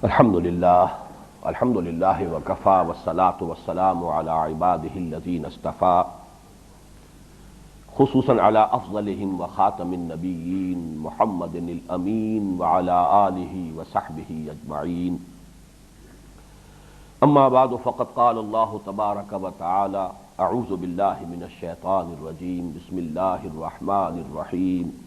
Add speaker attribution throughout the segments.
Speaker 1: الحمد للہ وکفی والصلاة والسلام علی عبادہ الذین اصطفی خصوصاً علی افضلہم وخاتم النبیین محمد الامین وعلی آلہ وصحبہ اجمعین اما بعد فقد قال اللہ تبارک وتعالی اعوذ باللہ من الشیطان الرجیم بسم اللہ الرحمن الرحیم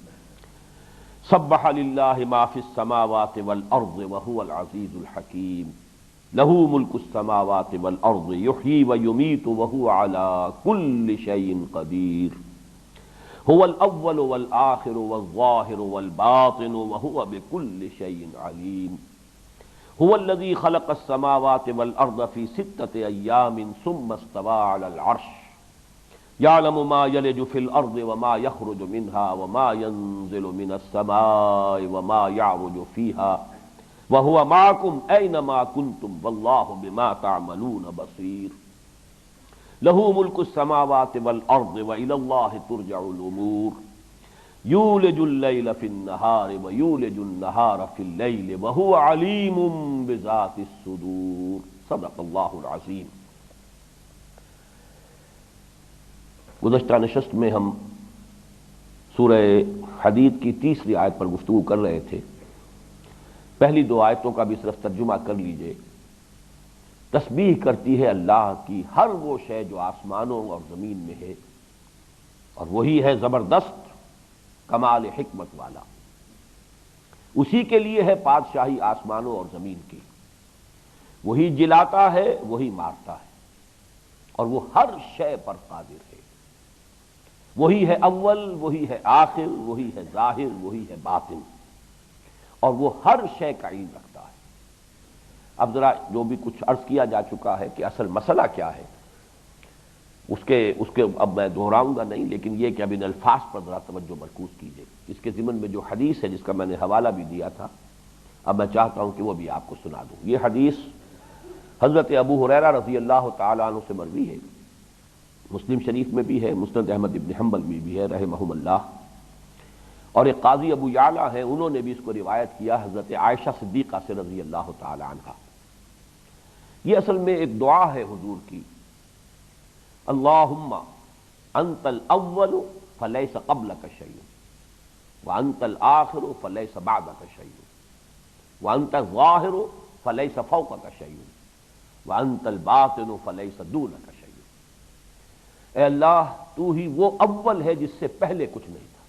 Speaker 1: سبح للہ ما فی السماوات والارض وهو العزیز الحکیم لہ ملک السماوات والارض یحیی ویمیت وهو علی کل شیء قدیر هو الاول والآخر والظاہر والباطن وهو بكل شیء علیم هو الذی خلق السماوات والارض فی ستة ایام ثم استوى علی العرش يعلم ما يلج في الأرض وما يخرج منها وما ينزل من السماء وما يعرج فيها وهو معكم أينما كنتم والله بما تعملون بصير له ملك السماوات والأرض وإلى الله ترجع الأمور يولج الليل في النهار ويولج النهار في الليل وهو عليم بذات الصدور صدق الله العظيم۔ گزشتہ نشست میں ہم سورہ حدید کی تیسری آیت پر گفتگو کر رہے تھے۔ پہلی دو آیتوں کا بھی صرف ترجمہ کر لیجئے۔ تسبیح کرتی ہے اللہ کی ہر وہ شے جو آسمانوں اور زمین میں ہے، اور وہی ہے زبردست کمال حکمت والا۔ اسی کے لیے ہے بادشاہی آسمانوں اور زمین کی۔ وہی جلاتا ہے، وہی مارتا ہے، اور وہ ہر شے پر قادر ہے۔ وہی ہے اول، وہی ہے آخر، وہی ہے ظاہر، وہی ہے باطن، اور وہ ہر شے کا علم رکھتا ہے۔ اب ذرا جو بھی کچھ عرض کیا جا چکا ہے کہ اصل مسئلہ کیا ہے، اس کے اب میں دہراؤں گا نہیں، لیکن یہ کہ اب ان الفاظ پر ذرا توجہ مرکوز کیجیے۔ اس کے ضمن میں جو حدیث ہے جس کا میں نے حوالہ بھی دیا تھا، اب میں چاہتا ہوں کہ وہ بھی آپ کو سنا دوں۔ یہ حدیث حضرت ابو ہریرہ رضی اللہ تعالیٰ عنہ سے مروی ہے، مسلم شریف میں بھی ہے، مسند احمد ابن حنبل میں بھی ہے رحمہم اللہ، اور ایک قاضی ابو یعلا ہیں، انہوں نے بھی اس کو روایت کیا حضرت عائشہ صدیقہ سے رضی اللہ تعالی عنہا۔ یہ اصل میں ایک دعا ہے حضور کی، اللہم انت الاول فلیس قبلک شیء وانت الآخر فلیس بعدک شیء وانت الظاہر فلیس فوقک شیء وانت الباطن فلیس دونک شیء۔ اے اللہ تو ہی وہ اول ہے جس سے پہلے کچھ نہیں تھا،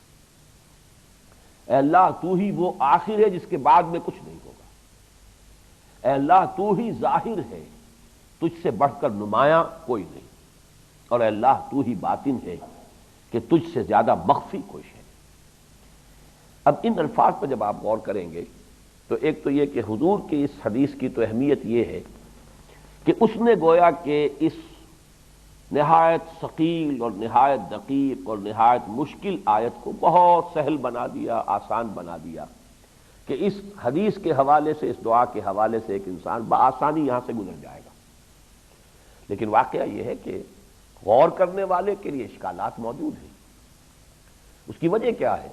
Speaker 1: اے اللہ تو ہی وہ آخر ہے جس کے بعد میں کچھ نہیں ہوگا، اے اللہ تو ہی ظاہر ہے، تجھ سے بڑھ کر نمایاں کوئی نہیں، اور اے اللہ تو ہی باطن ہے کہ تجھ سے زیادہ مخفی کوئی ہے۔ اب ان الفاظ پر جب آپ غور کریں گے تو ایک تو یہ کہ حضور کی اس حدیث کی تو اہمیت یہ ہے کہ اس نے گویا کہ اس نہایت ثقیل اور نہایت دقیق اور نہایت مشکل آیت کو بہت سہل بنا دیا، آسان بنا دیا، کہ اس حدیث کے حوالے سے، اس دعا کے حوالے سے ایک انسان بآسانی یہاں سے گزر جائے گا۔ لیکن واقعہ یہ ہے کہ غور کرنے والے کے لیے اشکالات موجود ہیں۔ اس کی وجہ کیا ہے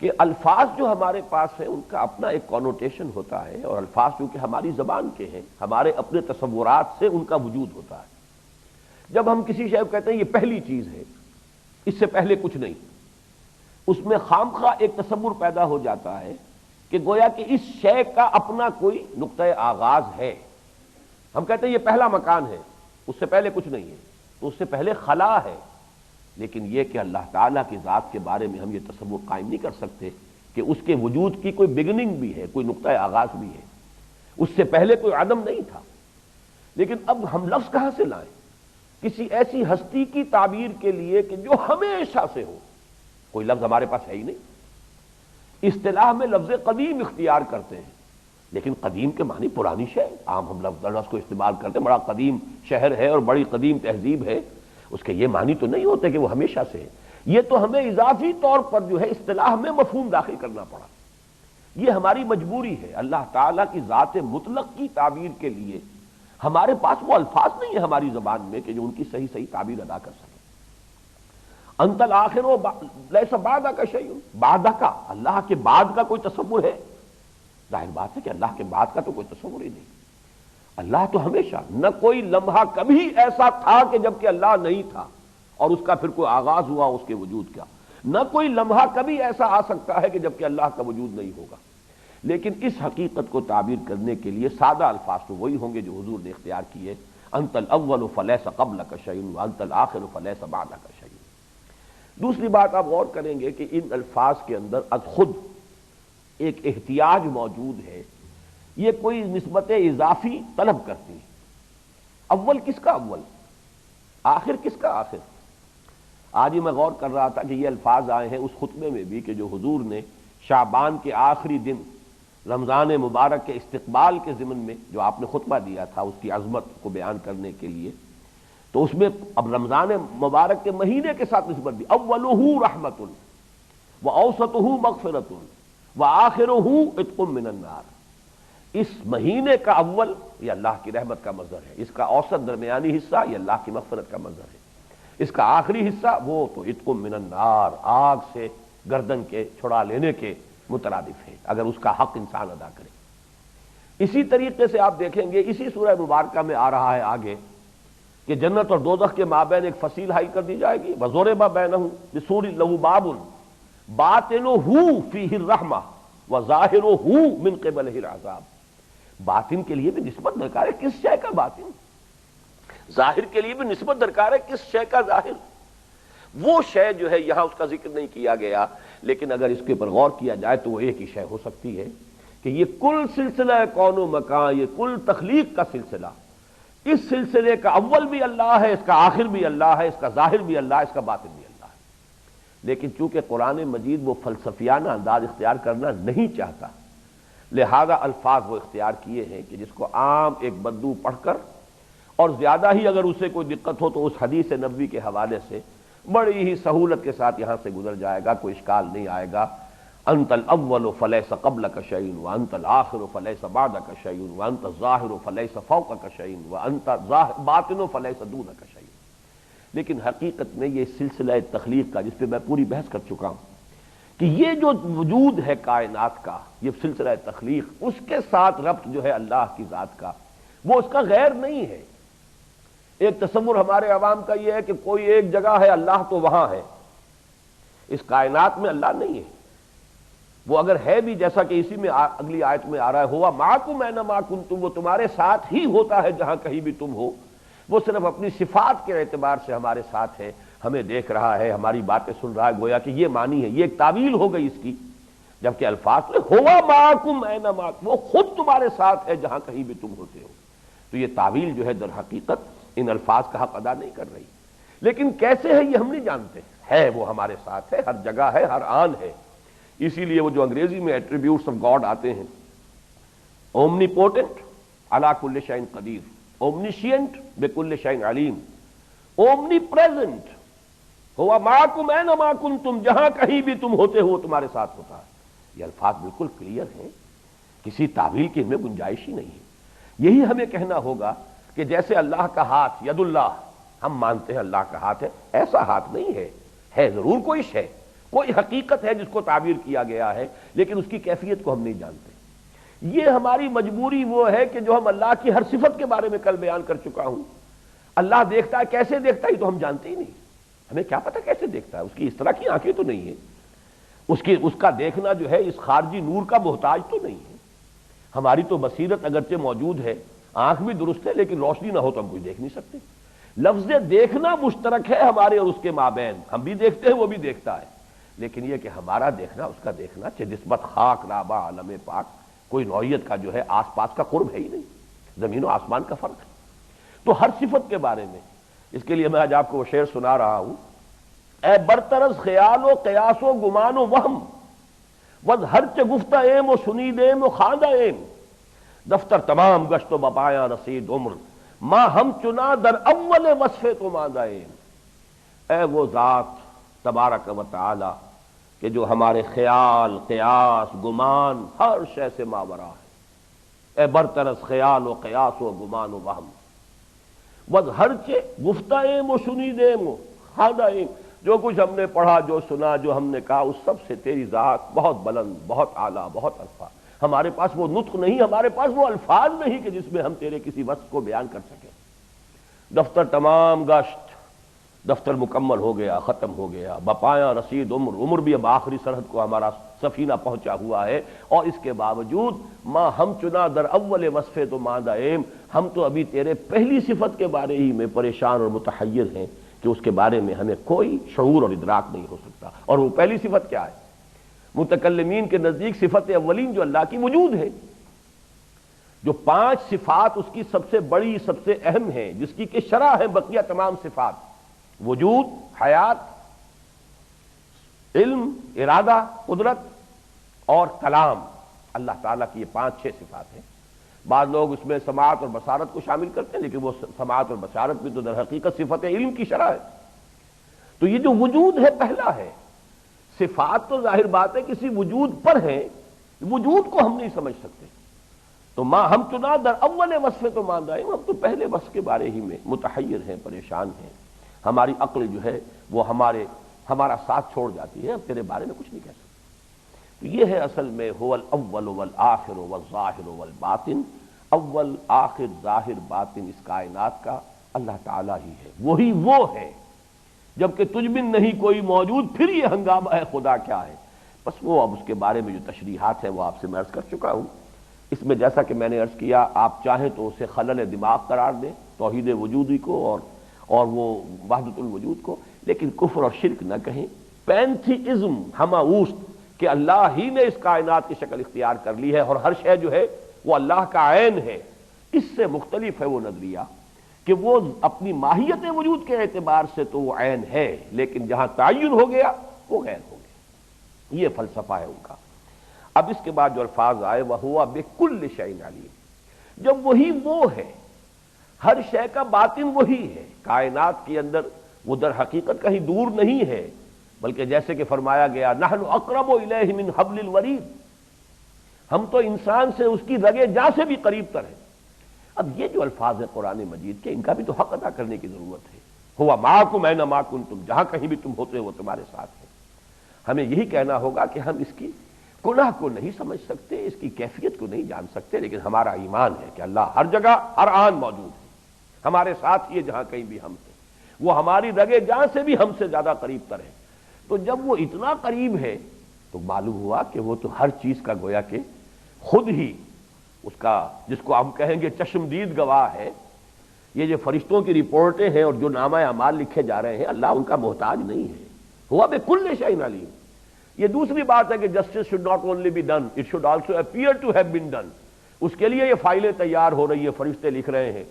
Speaker 1: کہ الفاظ جو ہمارے پاس ہیں ان کا اپنا ایک کونوٹیشن ہوتا ہے، اور الفاظ چونکہ ہماری زبان کے ہیں، ہمارے اپنے تصورات سے ان کا وجود ہوتا ہے۔ جب ہم کسی شے کو کہتے ہیں یہ پہلی چیز ہے، اس سے پہلے کچھ نہیں، اس میں خامخواہ ایک تصور پیدا ہو جاتا ہے کہ گویا کہ اس شے کا اپنا کوئی نقطۂ آغاز ہے۔ ہم کہتے ہیں یہ پہلا مکان ہے، اس سے پہلے کچھ نہیں ہے، تو اس سے پہلے خلا ہے۔ لیکن یہ کہ اللہ تعالیٰ کی ذات کے بارے میں ہم یہ تصور قائم نہیں کر سکتے کہ اس کے وجود کی کوئی بگننگ بھی ہے، کوئی نقطۂ آغاز بھی ہے، اس سے پہلے کوئی عدم نہیں تھا۔ لیکن اب ہم لفظ کہاں سے لائیں کسی ایسی ہستی کی تعبیر کے لیے کہ جو ہمیشہ سے ہو؟ کوئی لفظ ہمارے پاس ہے ہی نہیں۔ اصطلاح میں لفظ قدیم اختیار کرتے ہیں، لیکن قدیم کے معنی پرانی شے، عام ہم لفظ کو استعمال کرتے ہیں، بڑا قدیم شہر ہے اور بڑی قدیم تہذیب ہے، اس کے یہ معنی تو نہیں ہوتے کہ وہ ہمیشہ سے ہے۔ یہ تو ہمیں اضافی طور پر جو ہے اصطلاح میں مفہوم داخل کرنا پڑا، یہ ہماری مجبوری ہے۔ اللہ تعالیٰ کی ذات مطلق کی تعبیر کے لیے ہمارے پاس وہ الفاظ نہیں ہے ہماری زبان میں کہ جو ان کی صحیح تعبیر ادا کر سکے۔ انت الآخر و لیس بعدک شیء، بعد کا، اللہ کے بعد کا کوئی تصور ہے؟ ظاہر بات ہے کہ اللہ کے بعد کا تو کوئی تصور ہی نہیں. اللہ تو ہمیشہ، نہ کوئی لمحہ کبھی ایسا تھا کہ جب کہ اللہ نہیں تھا اور اس کا پھر کوئی آغاز ہوا اس کے وجود کا، نہ کوئی لمحہ کبھی ایسا آ سکتا ہے کہ جب کہ اللہ کا وجود نہیں ہوگا. لیکن اس حقیقت کو تعبیر کرنے کے لیے سادہ الفاظ تو وہی ہوں گے جو حضور نے اختیار کیے، انت الاول فلیس قبلک شیء وانت الآخر فلیس بعدک شیء. دوسری بات آپ غور کریں گے کہ ان الفاظ کے اندر از خود ایک احتیاج موجود ہے. یہ کوئی نسبت اضافی طلب کرتی ہے. اول کس کا اول، آخر کس کا آخر؟ آج ہی میں غور کر رہا تھا کہ یہ الفاظ آئے ہیں اس خطبے میں بھی کہ جو حضور نے شعبان کے آخری دن رمضان مبارک کے استقبال کے ضمن میں جو آپ نے خطبہ دیا تھا اس کی عظمت کو بیان کرنے کے لیے، تو اس میں اب رمضان مبارک کے مہینے کے ساتھ نسبت دی، اولہ رحمت واوسطہ مغفرۃ وآخرہ عتق من النار. اس مہینے کا اول یہ اللہ کی رحمت کا مظہر ہے، اس کا اوسط درمیانی حصہ یہ اللہ کی مغفرت کا مظہر ہے، اس کا آخری حصہ وہ تو عتق من النار، آگ سے گردن کے چھڑا لینے کے مترادف ہے اگر اس کا حق انسان ادا کرے. اسی طریقے سے آپ دیکھیں گے اسی سورہ مبارکہ میں آ رہا ہے آگے کہ جنت اور دوزخ کے مابین ایک فصیل حائل کر دی جائے گی، وَضُرِبَ بَيْنَهُمْ بِسُورٍ لَهُ بَابٌ بَاطِنُهُ فِيهِ الرَّحْمَةُ وَظَاهِرُهُ مِنْ قِبَلِهِ الْعَذَابُ. باطن کے لیے بھی نسبت درکار ہے، کس شے کا باطن؟ ظاہر کے لیے بھی نسبت درکار ہے، کس شے کا ظاہر؟ وہ شے جو ہے یہاں اس کا ذکر نہیں کیا گیا، لیکن اگر اس کے اوپر غور کیا جائے تو وہ ایک ہی شے ہو سکتی ہے کہ یہ کل سلسلہ کون و مکان، یہ کل تخلیق کا سلسلہ، اس سلسلے کا اول بھی اللہ ہے، اس کا آخر بھی اللہ ہے، اس کا ظاہر بھی اللہ ہے، اس کا باطن بھی اللہ ہے. لیکن چونکہ قرآن مجید وہ فلسفیانہ انداز اختیار کرنا نہیں چاہتا، لہذا الفاظ وہ اختیار کیے ہیں کہ جس کو عام ایک بدو پڑھ کر اور زیادہ ہی اگر اسے کوئی دقت ہو تو اس حدیث نبوی کے حوالے سے بڑی ہی سہولت کے ساتھ یہاں سے گزر جائے گا، کوئی اشکال نہیں آئے گا. انت الاول فلیس قبلک شیء وانت الآخر فلیس بعدک شیء وانت الظاہر فلیس فوقک شیء وانت باطن فلیس دونک شیء. لیکن حقیقت میں یہ سلسلہ تخلیق کا جس پہ میں پوری بحث کر چکا ہوں کہ یہ جو وجود ہے کائنات کا، یہ سلسلہ تخلیق، اس کے ساتھ ربط جو ہے اللہ کی ذات کا وہ اس کا غیر نہیں ہے. ایک تصور ہمارے عوام کا یہ ہے کہ کوئی ایک جگہ ہے اللہ تو وہاں ہے، اس کائنات میں اللہ نہیں ہے. وہ اگر ہے بھی جیسا کہ اسی میں اگلی آیت میں آ رہا ہے، ہوا معکم اینما کنتم، وہ تمہارے ساتھ ہی ہوتا ہے جہاں کہیں بھی تم ہو. وہ صرف اپنی صفات کے اعتبار سے ہمارے ساتھ ہے، ہمیں دیکھ رہا ہے، ہماری باتیں سن رہا ہے، گویا کہ یہ معنی ہے. یہ ایک تعویل ہو گئی اس کی، جبکہ الفاظ میں ہوا معکم اینما، وہ خود تمہارے ساتھ ہے جہاں کہیں بھی تم ہوتے ہو. تو یہ تعویل جو ہے در حقیقت ان الفاظ کا حق ادا نہیں کر رہی. لیکن کیسے ہے یہ ہم نہیں جانتے، ہے وہ ہمارے ساتھ ہے، ہر جگہ ہے، ہر آن ہے. اسی لیے وہ جو انگریزی میں ایٹریبیوٹس آف گاڈ آتے ہیں، اومنی پوٹنٹ علی کل شیء قدیر، اومنیشینٹ بکل شیء علیم، اومنی پریزنٹ ہوا معکم اینما کنتم، جہاں کہیں بھی تم ہوتے ہو تمہارے ساتھ ہوتا ہے. یہ الفاظ بالکل کلیئر ہیں، کسی تعویل کی ہمیں گنجائش ہی نہیں ہے. یہی ہمیں کہنا ہوگا کہ جیسے اللہ کا ہاتھ ید اللہ، ہم مانتے ہیں اللہ کا ہاتھ ہے، ایسا ہاتھ نہیں ہے، ہے ضرور کوئی شے، کوئی حقیقت ہے جس کو تعبیر کیا گیا ہے، لیکن اس کی کیفیت کو ہم نہیں جانتے. یہ ہماری مجبوری وہ ہے کہ جو ہم اللہ کی ہر صفت کے بارے میں کل بیان کر چکا ہوں. اللہ دیکھتا ہے، کیسے دیکھتا ہے یہ تو ہم جانتے ہی نہیں. ہمیں کیا پتہ کیسے دیکھتا ہے، اس کی اس طرح کی آنکھیں تو نہیں ہیں، اس کا دیکھنا جو ہے اس خارجی نور کا محتاج تو نہیں ہے. ہماری تو بصیرت اگرچہ موجود ہے، آنکھ بھی درست ہے، لیکن روشنی نہ ہو تو ہم کچھ دیکھ نہیں سکتے. لفظ دیکھنا مشترک ہے ہمارے اور اس کے مابین، ہم بھی دیکھتے ہیں وہ بھی دیکھتا ہے، لیکن یہ کہ ہمارا دیکھنا اس کا دیکھنا چہ نسبت خاک رابع عالم پاک کوئی نوعیت کا جو ہے آس پاس کا قرب ہے ہی نہیں، زمین و آسمان کا فرق ہے. تو ہر صفت کے بارے میں اس کے لیے میں آج آپ کو وہ شعر سنا رہا ہوں، اے برطرز خیال و قیاس و گمان و وہم، وز ہر چہ گفتہ ایم و سنید ایم و خواندہ ایم، دفتر تمام گشت و بپایا رسید عمر، ماں ہم چنا در اول وصف تو ماندہ ایم. اے وہ ذات تبارک و تعالی کہ جو ہمارے خیال، قیاس، گمان ہر شے سے ماورا ہے. اے برطرز خیال و قیاس و گمان و وہم، وز ہر چہ گفتہ ایم و سنید ایم و خواندہ ایم، جو کچھ ہم نے پڑھا، جو سنا، جو ہم نے کہا، اس سب سے تیری ذات بہت بلند، بہت اعلیٰ، بہت عرفہ. ہمارے پاس وہ نطق نہیں، ہمارے پاس وہ الفاظ نہیں کہ جس میں ہم تیرے کسی وصف کو بیان کر سکیں۔ دفتر تمام گشت، دفتر مکمل ہو گیا، ختم ہو گیا، بپایاں رسید عمر، عمر بھی اب آخری سرحد کو ہمارا سفینہ پہنچا ہوا ہے، اور اس کے باوجود ماں ہم چنا در اول وصف تو ماندہ ایم، ہم تو ابھی تیرے پہلی صفت کے بارے ہی میں پریشان اور متحیر ہیں کہ اس کے بارے میں ہمیں کوئی شعور اور ادراک نہیں ہو سکتا۔ اور وہ پہلی صفت کیا ہے؟ متکلمین کے نزدیک صفت اولین جو اللہ کی وجود ہے، جو 5 صفات اس کی سب سے بڑی، سب سے اہم ہیں، جس کی کہ شرح ہے بقیہ تمام صفات: وجود، حیات، علم، ارادہ، قدرت اور کلام۔ اللہ تعالیٰ کی یہ 5-6 صفات ہیں۔ بعض لوگ اس میں سماعت اور بصارت کو شامل کرتے ہیں، لیکن وہ سماعت اور بصارت بھی تو در حقیقت صفت علم کی شرح ہے۔ تو یہ جو وجود ہے پہلا ہے۔ صفات تو ظاہر بات ہے کسی وجود پر ہیں، وجود کو ہم نہیں سمجھ سکتے۔ تو ماں ہم چنا در اول وصف تو ماندہ، ہم تو پہلے وصف کے بارے ہی میں متحیر ہیں، پریشان ہیں۔ ہماری عقل جو ہے وہ ہمارا ساتھ چھوڑ جاتی ہے، اب تیرے بارے میں کچھ نہیں کہہ سکتے۔ تو یہ ہے اصل میں هو الاول والآخر والظاہر والباطن، اول آخر ظاہر باطن اس کائنات کا اللہ تعالیٰ ہی ہے، وہی وہ ہے۔ جبکہ تجھ میں نہیں کوئی موجود، پھر یہ ہنگامہ ہے خدا کیا ہے؟ بس وہ اب اس کے بارے میں جو تشریحات ہیں وہ آپ سے میں عرض کر چکا ہوں۔ اس میں جیسا کہ میں نے عرض کیا، آپ چاہیں تو اسے خلل دماغ قرار دیں، توحید وجودی کو اور وہ وحدت الوجود کو، لیکن کفر اور شرک نہ کہیں۔ پینتھیزم ہمہ اوست کہ اللہ ہی نے اس کائنات کی شکل اختیار کر لی ہے اور ہر شے جو ہے وہ اللہ کا عین ہے، اس سے مختلف ہے وہ نظریہ کہ وہ اپنی ماہیت وجود کے اعتبار سے تو وہ عین ہے، لیکن جہاں تعین ہو گیا وہ غیر ہو گیا۔ یہ فلسفہ ہے ان کا۔ اب اس کے بعد جو الفاظ آئے وَهُوَ بِكُلِّ شَيْءٍ عَلِيمٌ، جب وہی وہ ہے، ہر شے کا باطن وہی ہے، کائنات کے اندر وہ در حقیقت کہیں دور نہیں ہے، بلکہ جیسے کہ فرمایا گیا نحن اقرب الیہ من حبل الورید، ہم تو انسان سے اس کی رگے جاں سے بھی قریب تر ہیں۔ اب یہ جو الفاظ ہیں قرآن مجید کے، ان کا بھی تو حق ادا کرنے کی ضرورت ہے۔ ہوا معکم اینما کنتم، جہاں کہیں بھی تم ہوتے وہ تمہارے ساتھ ہے۔ ہمیں یہی کہنا ہوگا کہ ہم اس کی گناہ کو نہیں سمجھ سکتے، اس کی کیفیت کو نہیں جان سکتے، لیکن ہمارا ایمان ہے کہ اللہ ہر جگہ ہر آن موجود ہے، ہمارے ساتھ ہی ہے جہاں کہیں بھی ہم ہیں، وہ ہماری رگے جاں سے بھی ہم سے زیادہ قریب تر ہے۔ تو جب وہ اتنا قریب ہے تو معلوم ہوا کہ وہ تو ہر چیز کا گویا کہ خود ہی اس کا، جس کو ہم کہیں گے چشمدید گواہ ہے۔ یہ جو فرشتوں کی رپورٹیں ہیں اور جو نامہ اعمال لکھے جا رہے ہیں، اللہ ان کا محتاج نہیں ہے۔ ہوا بکل شیء علیم۔ یہ دوسری بات ہے کہ justice should not only be done, it should also appear to have been done. اس کے لیے یہ فائلیں تیار ہو رہی ہے، فرشتے لکھ رہے ہیں،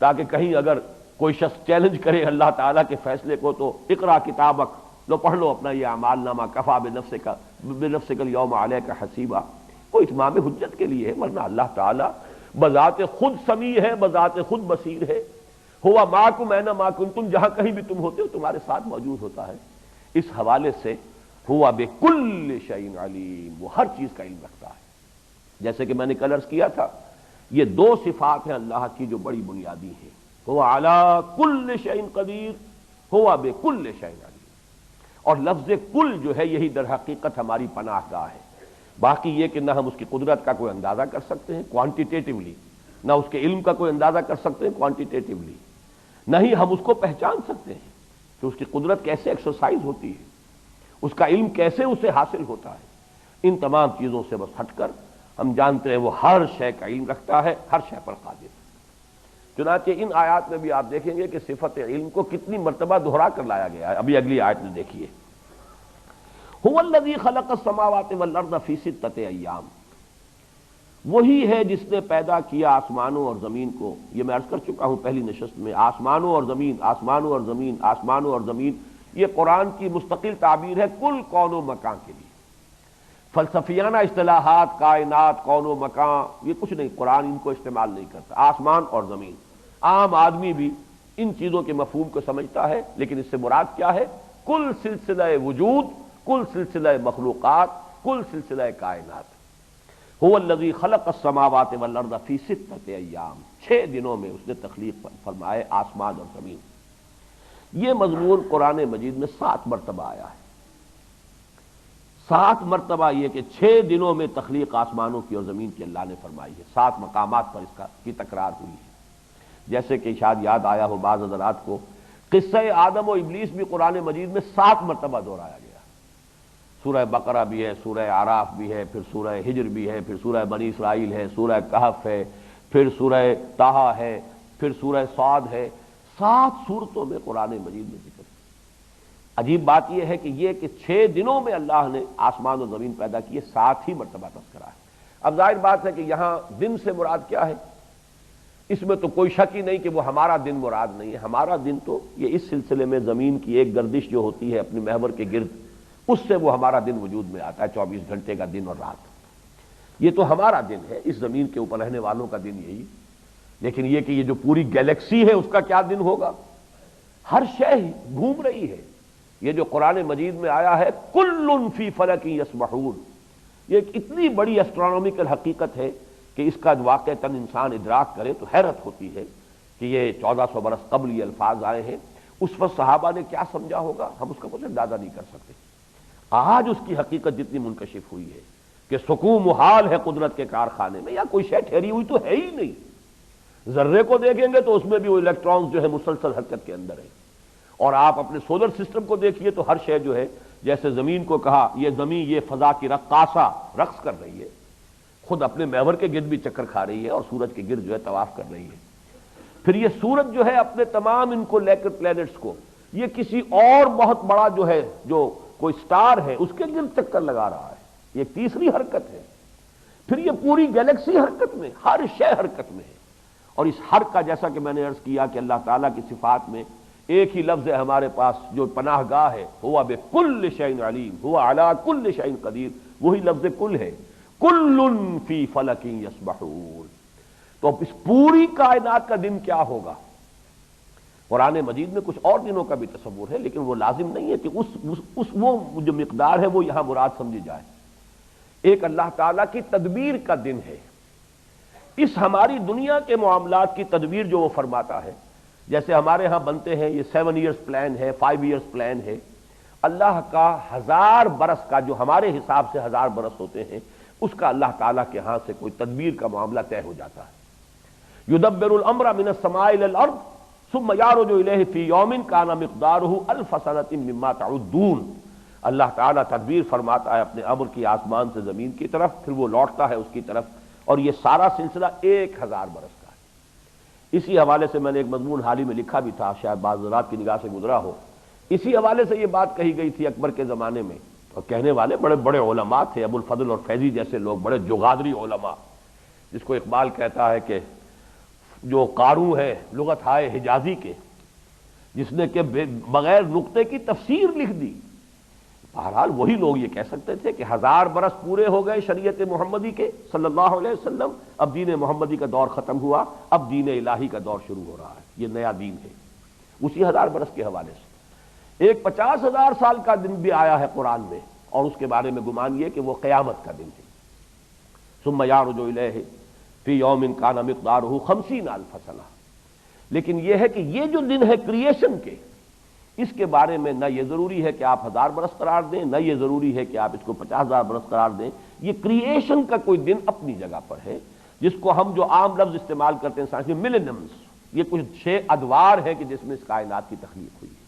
Speaker 1: تاکہ کہیں اگر کوئی شخص چیلنج کرے اللہ تعالیٰ کے فیصلے کو تو اقرا کتابک، لو پڑھ لو اپنا یہ اعمال نامہ، کفا بنفسک الیوم علیک حسیبا، وہ اتمام حجت کے لیے ہے، ورنہ اللہ تعالیٰ بذات خود سمیع ہے، بذات خود بصیر ہے۔ ہوا معکم اینما کنتم، جہاں کہیں بھی تم ہوتے ہو تمہارے ساتھ موجود ہوتا ہے۔ اس حوالے سے ہوا بکل شیء علیم، وہ ہر چیز کا علم رکھتا ہے۔ جیسے کہ میں نے کل عرض کیا تھا، یہ 2 صفات ہیں اللہ کی جو بڑی بنیادی ہیں، ہوا علی کل شیء قدیر، ہوا بکل شیء علیم۔ اور لفظ کل جو ہے یہی در حقیقت ہماری پناہ گاہ ہے۔ باقی یہ کہ نہ ہم اس کی قدرت کا کوئی اندازہ کر سکتے ہیں کوانٹیٹیٹیولی، نہ اس کے علم کا کوئی اندازہ کر سکتے ہیں کوانٹیٹیٹیولی، نہ ہی ہم اس کو پہچان سکتے ہیں کہ اس کی قدرت کیسے ایکسرسائز ہوتی ہے، اس کا علم کیسے اسے حاصل ہوتا ہے۔ ان تمام چیزوں سے بس ہٹ کر ہم جانتے ہیں وہ ہر شے کا علم رکھتا ہے، ہر شے پر قادر ہے۔ چنانچہ ان آیات میں بھی آپ دیکھیں گے کہ صفت علم کو کتنی مرتبہ دہرا کر لایا گیا ہے۔ ابھی اگلی آیت میں دیکھیے، هو الذی خلق السماوات والارض فی 6 ایام، وہی ہے جس نے پیدا کیا آسمانوں اور زمین کو۔ یہ میں عرض کر چکا ہوں پہلی نشست میں، آسمانوں اور زمین، آسمانوں اور زمین، آسمانوں اور زمین، یہ قرآن کی مستقل تعبیر ہے کل کون و مکان کے لیے۔ فلسفیانہ اصطلاحات، کائنات، کون و مکان، یہ کچھ نہیں، قرآن ان کو استعمال نہیں کرتا۔ آسمان اور زمین، عام آدمی بھی ان چیزوں کے مفہوم کو سمجھتا ہے، لیکن اس سے مراد کیا ہے؟ کل سلسلہ وجود، کل سلسلہ مخلوقات، کل سلسلہ کائنات۔ هو الذی خلق السماوات والارض فی 6 ایام، 6 دنوں میں اس نے تخلیق فرمائے آسمان اور زمین۔ یہ مضمون قرآن مجید میں 7 مرتبہ آیا ہے۔ 7 مرتبہ یہ کہ 6 دنوں میں تخلیق آسمانوں کی اور زمین کی اللہ نے فرمائی ہے، 7 مقامات پر اس کی تکرار ہوئی ہے۔ جیسے کہ شاید یاد آیا ہو بعض حضرات کو، قصہ آدم و ابلیس بھی قرآن مجید میں 7 مرتبہ دہرایا گیا۔ سورہ بقرہ بھی ہے، سورہ اعراف بھی ہے، پھر سورہ ہجر بھی ہے، پھر سورہ بنی اسرائیل ہے، سورہ کہف ہے، پھر سورہ طٰہٰ ہے، پھر سورہ صاد ہے۔ 7 صورتوں میں قرآن مجید میں ذکر ہے۔ عجیب بات یہ ہے کہ 6 دنوں میں اللہ نے آسمان و زمین پیدا کیے، 7 ہی مرتبہ تذکرہ ہے۔ اب ظاہر بات ہے کہ یہاں دن سے مراد کیا ہے؟ اس میں تو کوئی شک ہی نہیں کہ وہ ہمارا دن مراد نہیں ہے۔ ہمارا دن تو یہ اس سلسلے میں زمین کی ایک گردش جو ہوتی ہے اپنے محور کے گرد، اس سے وہ ہمارا دن وجود میں آتا ہے، 24 گھنٹے کا دن اور رات۔ یہ تو ہمارا دن ہے، اس زمین کے اوپر رہنے والوں کا دن یہی۔ لیکن یہ کہ یہ جو پوری گیلیکسی ہے اس کا کیا دن ہوگا؟ ہر شے گھوم رہی ہے۔ یہ جو قرآن مجید میں آیا ہے کل فی فلک یسبحون، یہ ایک اتنی بڑی ایسٹرونومیکل حقیقت ہے کہ اس کا واقعتاً انسان ادراک کرے تو حیرت ہوتی ہے کہ یہ 1400 برس قبل یہ الفاظ آئے ہیں۔ اس وقت صحابہ نے کیا سمجھا ہوگا ہم اس کا کچھ اندازہ نہیں کر سکتے۔ آج اس کی حقیقت جتنی منکشف ہوئی ہے کہ سکون محال ہے قدرت کے کارخانے میں، یا کوئی شے ٹھہری ہوئی تو ہے ہی نہیں۔ ذرے کو دیکھیں گے تو اس میں بھی وہ الیکٹرانز جو ہے مسلسل حرکت کے اندر ہے، اور آپ اپنے سولر سسٹم کو دیکھیے تو ہر شے جو ہے، جیسے زمین کو کہا یہ زمین یہ فضا کی رقاصہ رقص کر رہی ہے، خود اپنے محور کے گرد بھی چکر کھا رہی ہے اور سورج کے گرد جو ہے طواف کر رہی ہے۔ پھر یہ سورج جو ہے اپنے تمام ان کو لے کر پلینٹس کو، یہ کسی اور بہت بڑا جو ہے جو کوئی سٹار ہے اس کے گرد چکر لگا رہا ہے، یہ تیسری حرکت ہے۔ پھر یہ پوری گیلیکسی حرکت میں، ہر شے حرکت میں ہے۔ اور اس ہر کا جیسا کہ میں نے عرض کیا کہ اللہ تعالیٰ کی صفات میں ایک ہی لفظ ہے ہمارے پاس جو پناہ گاہ ہے، ہوا بکل شیء علیم، ہوا علی کل شیء قدیر، وہی لفظ کل ہے، کل فی فلک یسبحون۔ تو اب اس پوری کائنات کا دن کیا ہوگا؟ قرآن مجید میں کچھ اور دنوں کا بھی تصور ہے، لیکن وہ لازم نہیں ہے کہ وہ جو مقدار ہے وہ یہاں مراد سمجھی جائے۔ ایک اللہ تعالیٰ کی تدبیر کا دن ہے۔ اس ہماری دنیا کے معاملات کی تدبیر جو وہ فرماتا ہے، جیسے ہمارے ہاں بنتے ہیں یہ 7 ایئرس پلان ہے، 5 ایئرس پلان ہے، اللہ کا 1000 برس کا جو ہمارے حساب سے 1000 برس ہوتے ہیں، اس کا اللہ تعالیٰ کے ہاں سے کوئی تدبیر کا معاملہ طے ہو جاتا ہے۔ یدبر الامر من السماء الى الارض ثم یعرج الیہ فی یوم کان مقدارہ 1000 سنۃ مما تعدون۔ اللہ تعالیٰ تدبیر فرماتا ہے اپنے امر کی آسمان سے زمین کی طرف، پھر وہ لوٹتا ہے اس کی طرف، اور یہ سارا سلسلہ 1000 برس کا ہے۔ اسی حوالے سے میں نے ایک مضمون حال ہی میں لکھا بھی تھا، شاید بعض حضرات کی نگاہ سے گزرا ہو۔ اسی حوالے سے یہ بات کہی گئی تھی اکبر کے زمانے میں، اور کہنے والے بڑے بڑے علماء تھے، ابو الفضل اور فیضی جیسے لوگ، بڑے جغادری علماء، جس کو اقبال کہتا ہے کہ جو قاروں ہے لغت ہائے حجازی کے، جس نے کہ بغیر نقطے کی تفسیر لکھ دی۔ بہرحال وہی لوگ یہ کہہ سکتے تھے کہ 1000 برس پورے ہو گئے شریعت محمدی کے صلی اللہ علیہ وسلم، اب دین محمدی کا دور ختم ہوا، اب دین الہی کا دور شروع ہو رہا ہے، یہ نیا دین ہے۔ اسی 1000 برس کے حوالے سے ایک 50,000 سال کا دن بھی آیا ہے قرآن میں، اور اس کے بارے میں گمان یہ کہ وہ قیامت کا دن ہے۔ ثم یعرج الیہ فی یوم کان مقدارہ 50,000 سنہ۔ لیکن یہ ہے کہ یہ جو دن ہے کریشن کے، اس کے بارے میں نہ یہ ضروری ہے کہ آپ 1000 برس قرار دیں، نہ یہ ضروری ہے کہ آپ اس کو 50,000 برس قرار دیں۔ یہ کریشن کا کوئی دن اپنی جگہ پر ہے، جس کو ہم جو عام لفظ استعمال کرتے ہیں سائنس میں ملینمز، یہ کچھ 6 ادوار ہے کہ جس میں اس کائنات کی تخلیق ہوئی ہے۔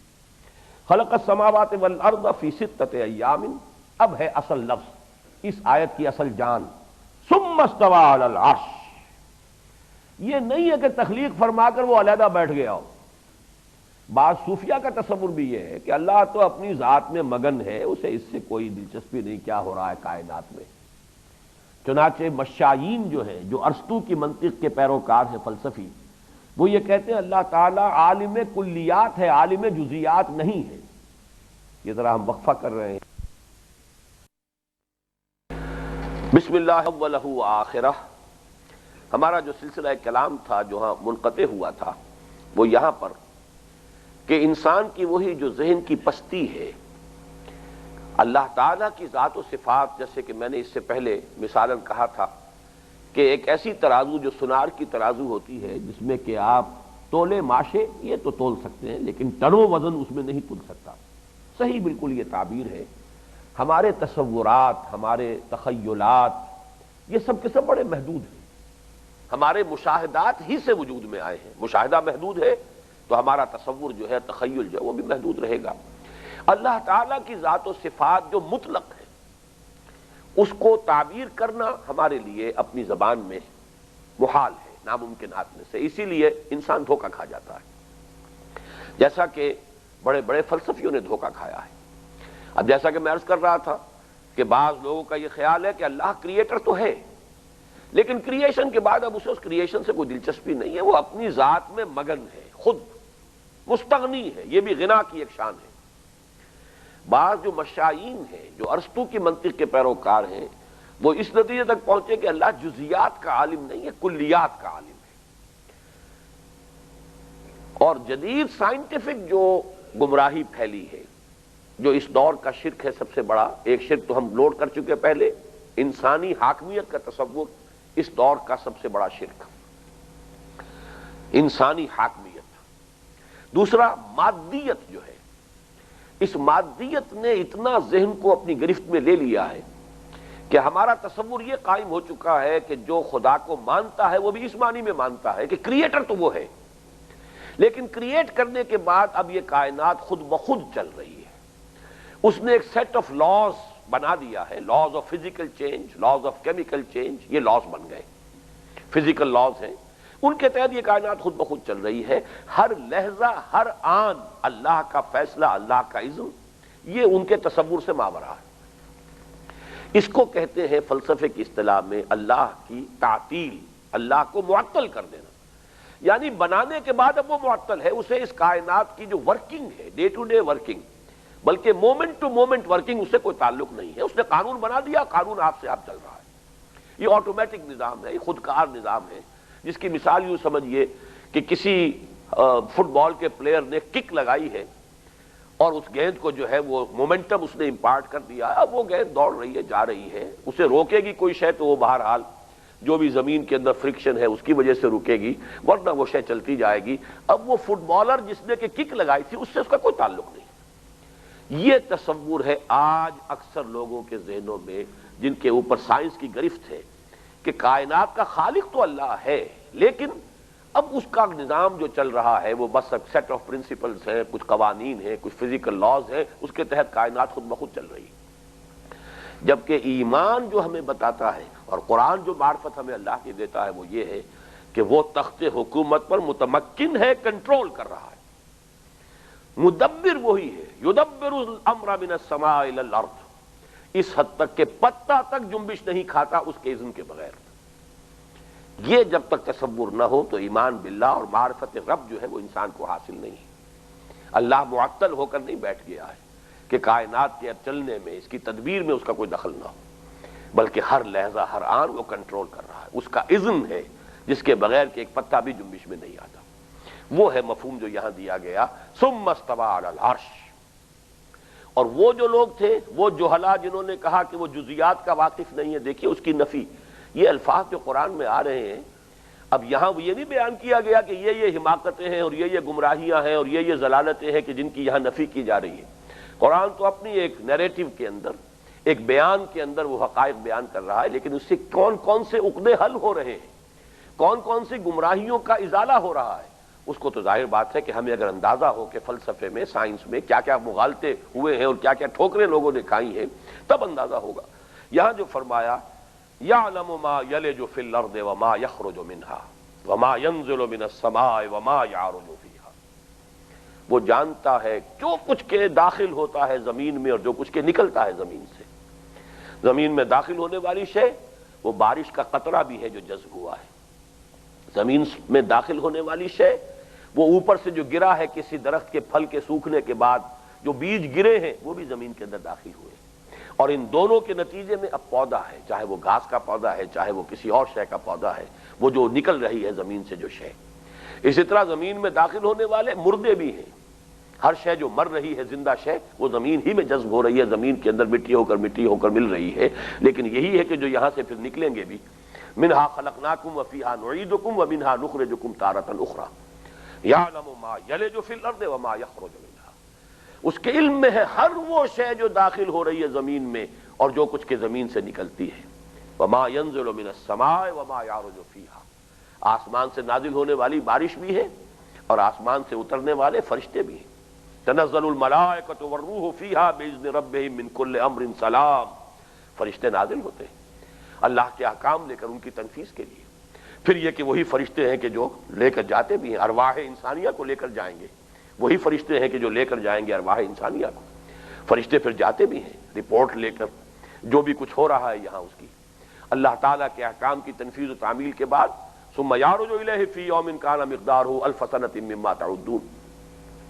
Speaker 1: خلق السماوات والارض فی 6 ایام، اب ہے اصل لفظ، اس آیت کی اصل جان، ثم استوى علی العرش۔ یہ نہیں ہے کہ تخلیق فرما کر وہ علیحدہ بیٹھ گیا ہو۔ بعض صوفیہ کا تصور بھی یہ ہے کہ اللہ تو اپنی ذات میں مگن ہے، اسے اس سے کوئی دلچسپی نہیں کیا ہو رہا ہے کائنات میں۔ چنانچہ مشائین جو ہیں، جو ارسطو کی منطق کے پیروکار ہیں فلسفی، وہ یہ کہتے ہیں اللہ تعالیٰ عالم کلیات ہے، عالم جزیات نہیں ہے۔ یہ ذرا ہم وقفہ کر رہے ہیں۔ بسم اللہ اولہ وآخرہ، ہمارا جو سلسلہ کلام تھا جو ہاں منقطع ہوا تھا، وہ یہاں پر کہ انسان کی وہی جو ذہن کی پستی ہے، اللہ تعالیٰ کی ذات و صفات، جیسے کہ میں نے اس سے پہلے مثالاً کہا تھا کہ ایک ایسی ترازو جو سنار کی ترازو ہوتی ہے، جس میں کہ آپ تولے ماشے یہ تو تول سکتے ہیں، لیکن ٹن و وزن اس میں نہیں تل سکتا۔ صحیح بالکل یہ تعبیر ہے۔ ہمارے تصورات، ہمارے تخیلات، یہ سب کے سب بڑے محدود ہیں، ہمارے مشاہدات ہی سے وجود میں آئے ہیں۔ مشاہدہ محدود ہے تو ہمارا تصور جو ہے، تخیل جو ہے، وہ بھی محدود رہے گا۔ اللہ تعالیٰ کی ذات و صفات جو مطلق ہے، اس کو تعبیر کرنا ہمارے لیے اپنی زبان میں محال ہے، ناممکنات میں سے۔ اسی لیے انسان دھوکہ کھا جاتا ہے، جیسا کہ بڑے بڑے فلسفیوں نے دھوکہ کھایا ہے۔ اب جیسا کہ میں عرض کر رہا تھا کہ بعض لوگوں کا یہ خیال ہے کہ اللہ کریٹر تو ہے، لیکن کریشن کے بعد اب اسے اس کریشن سے کوئی دلچسپی نہیں ہے، وہ اپنی ذات میں مگن ہے، خود مستغنی ہے۔ یہ بھی غنا کی ایک شان ہے۔ بعض جو مشائین ہیں، جو ارسطو کی منطق کے پیروکار ہیں، وہ اس نتیجے تک پہنچے کہ اللہ جزیات کا عالم نہیں ہے، کلیات کا عالم ہے۔ اور جدید سائنٹیفک جو گمراہی پھیلی ہے، جو اس دور کا شرک ہے سب سے بڑا، ایک شرک تو ہم لوڈ کر چکے پہلے، انسانی حاکمیت کا تصور اس دور کا سب سے بڑا شرک، انسانی حاکمیت۔ دوسرا مادیت جو ہے، اس مادیت نے اتنا ذہن کو اپنی گرفت میں لے لیا ہے کہ ہمارا تصور یہ قائم ہو چکا ہے کہ جو خدا کو مانتا ہے وہ بھی اس معنی میں مانتا ہے کہ کریٹر تو وہ ہے، لیکن کریٹ کرنے کے بعد اب یہ کائنات خود بخود چل رہی ہے۔ اس نے ایک سیٹ آف لاز بنا دیا ہے، laws of physical change, laws of chemical change, یہ لاز بن گئے، فزیکل لاز ہیں، ان کے تحت یہ کائنات خود بخود چل رہی ہے۔ ہر لحظہ، ہر آن اللہ کا فیصلہ، اللہ کا اذن، یہ ان کے تصور سے ماورا ہے۔ اس کو کہتے ہیں فلسفے کی اصطلاح میں اللہ کی تعطیل، اللہ کو معطل کر دینا، یعنی بنانے کے بعد اب وہ معطل ہے، اسے اس کائنات کی جو ورکنگ ہے، ڈے ٹو ڈے ورکنگ، بلکہ مومنٹ ٹو مومنٹ ورکنگ، اس سے کوئی تعلق نہیں ہے۔ اس نے قانون بنا دیا، قانون آپ سے آپ چل رہا ہے۔ یہ آٹومیٹک نظام ہے، یہ خودکار نظام ہے، جس کی مثال یوں سمجھیے کہ کسی فٹ بال کے پلیئر نے کک لگائی ہے اور اس گیند کو جو ہے وہ مومنٹم اس نے امپارٹ کر دیا ہے، اب وہ گیند دوڑ رہی ہے، جا رہی ہے، اسے روکے گی کوئی شے تو وہ بہرحال جو بھی زمین کے اندر فرکشن ہے اس کی وجہ سے رکے گی، ورنہ وہ شے چلتی جائے گی۔ اب وہ فٹ بالر جس نے کہ کک لگائی تھی، اس سے اس کا کوئی تعلق نہیں۔ یہ تصور ہے آج اکثر لوگوں کے ذہنوں میں، جن کے اوپر سائنس کی گرفت ہے، کہ کائنات کا خالق تو اللہ ہے، لیکن اب اس کا نظام جو چل رہا ہے وہ بس ایک سیٹ آف پرنسپلز ہے، کچھ قوانین ہیں، کچھ فزیکل لاز ہیں، اس کے تحت کائنات خود بخود چل رہی ہے۔ جبکہ ایمان جو ہمیں بتاتا ہے اور قرآن جو معرفت ہمیں اللہ کی دیتا ہے، وہ یہ ہے کہ وہ تخت حکومت پر متمکن ہے، کنٹرول کر رہا ہے، مدبر وہی ہے، یدبر الامر من السماء الى الارض، اس حد تک کہ پتہ تک جنبش نہیں کھاتا اس کے اذن کے بغیر۔ یہ جب تک تصور نہ ہو تو ایمان باللہ اور معرفت رب جو ہے وہ انسان کو حاصل نہیں ہے۔ اللہ معطل ہو کر نہیں بیٹھ گیا ہے کہ کائنات کے چلنے میں، اس کی تدبیر میں اس کا کوئی دخل نہ ہو، بلکہ ہر لحظہ، ہر آن وہ کنٹرول کر رہا ہے، اس کا اذن ہے جس کے بغیر کہ ایک پتہ بھی جنبش میں نہیں آتا۔ وہ ہے مفہوم جو یہاں دیا گیا، ثم استوى علی العرش۔ اور وہ جو لوگ تھے، وہ جہلا جنہوں نے کہا کہ وہ جزیات کا واقف نہیں ہے، دیکھیے اس کی نفی، یہ الفاظ جو قرآن میں آ رہے ہیں، اب یہاں یہ نہیں بیان کیا گیا کہ یہ حماقتیں ہیں اور یہ گمراہیاں ہیں اور یہ ضلالتیں ہیں کہ جن کی یہاں نفی کی جا رہی ہے۔ قرآن تو اپنی ایک نیریٹو کے اندر، ایک بیان کے اندر وہ حقائق بیان کر رہا ہے، لیکن اس سے کون کون سے عقدے حل ہو رہے ہیں، کون کون سی گمراہیوں کا ازالہ ہو رہا ہے، اس کو تو ظاہر بات ہے کہ ہمیں اگر اندازہ ہو کہ فلسفے میں، سائنس میں کیا کیا مغالطے ہوئے ہیں اور کیا کیا ٹھوکریں لوگوں نے کھائی ہیں، تب اندازہ ہوگا۔ یہاں جو فرمایا یعلم ما یلج فی الارض وما یخرج منها وما ينزل من السماء وما يعرج فیہا، وہ جانتا ہے جو کچھ کے داخل ہوتا ہے زمین میں اور جو کچھ کے نکلتا ہے زمین سے۔ زمین میں داخل ہونے والی شے وہ بارش کا قطرہ بھی ہے جو جذب ہوا ہے، زمین میں داخل ہونے والی شے وہ اوپر سے جو گرا ہے کسی درخت کے پھل کے سوکھنے کے بعد جو بیج گرے ہیں وہ بھی زمین کے اندر داخل ہوئے، اور ان دونوں کے نتیجے میں اب پودا ہے، چاہے وہ گھاس کا پودا ہے، چاہے وہ کسی اور شے کا پودا ہے، وہ جو نکل رہی ہے زمین سے جو شے۔ اسی طرح زمین میں داخل ہونے والے مردے بھی ہیں، ہر شے جو مر رہی ہے، زندہ شے، وہ زمین ہی میں جذب ہو رہی ہے، زمین کے اندر مٹی ہو کر مل رہی ہے، لیکن یہی ہے کہ جو یہاں سے پھر نکلیں گے بھی، منہا خلقناکم وفیہا نعیدکم ومنہا نخرجکم تارۃ اخری یعلم ما یلج فی الارض وما یخرج منہا۔ اس کے علم میں ہے ہر وہ شے جو داخل ہو رہی ہے زمین میں اور جو کچھ کے زمین سے نکلتی ہے. وما ينزل من السماء وما يعرج فيها، آسمان سے نازل ہونے والی بارش بھی ہے اور آسمان سے اترنے والے فرشتے بھی ہیں. تنزل الملائکۃ والروح فیہا باذن ربہم من کل امر سلام، فرشتے نازل ہوتے ہیں اللہ کے احکام لے کر ان کی تنفیذ کے لیے. پھر یہ کہ وہی فرشتے ہیں کہ جو لے کر جاتے بھی ہیں، ارواح انسانیہ کو لے کر جائیں گے. وہی فرشتے ہیں کہ جو لے کر جائیں گے ارواح انسانیہ کو. فرشتے پھر جاتے بھی ہیں رپورٹ لے کر جو بھی کچھ ہو رہا ہے یہاں اس کی اللہ تعالیٰ کے احکام کی تنفیذ و تعمیل کے بعد. ثم یعرج الیہ فی یوم کان مقدارہ الف سنۃ مما تعدون،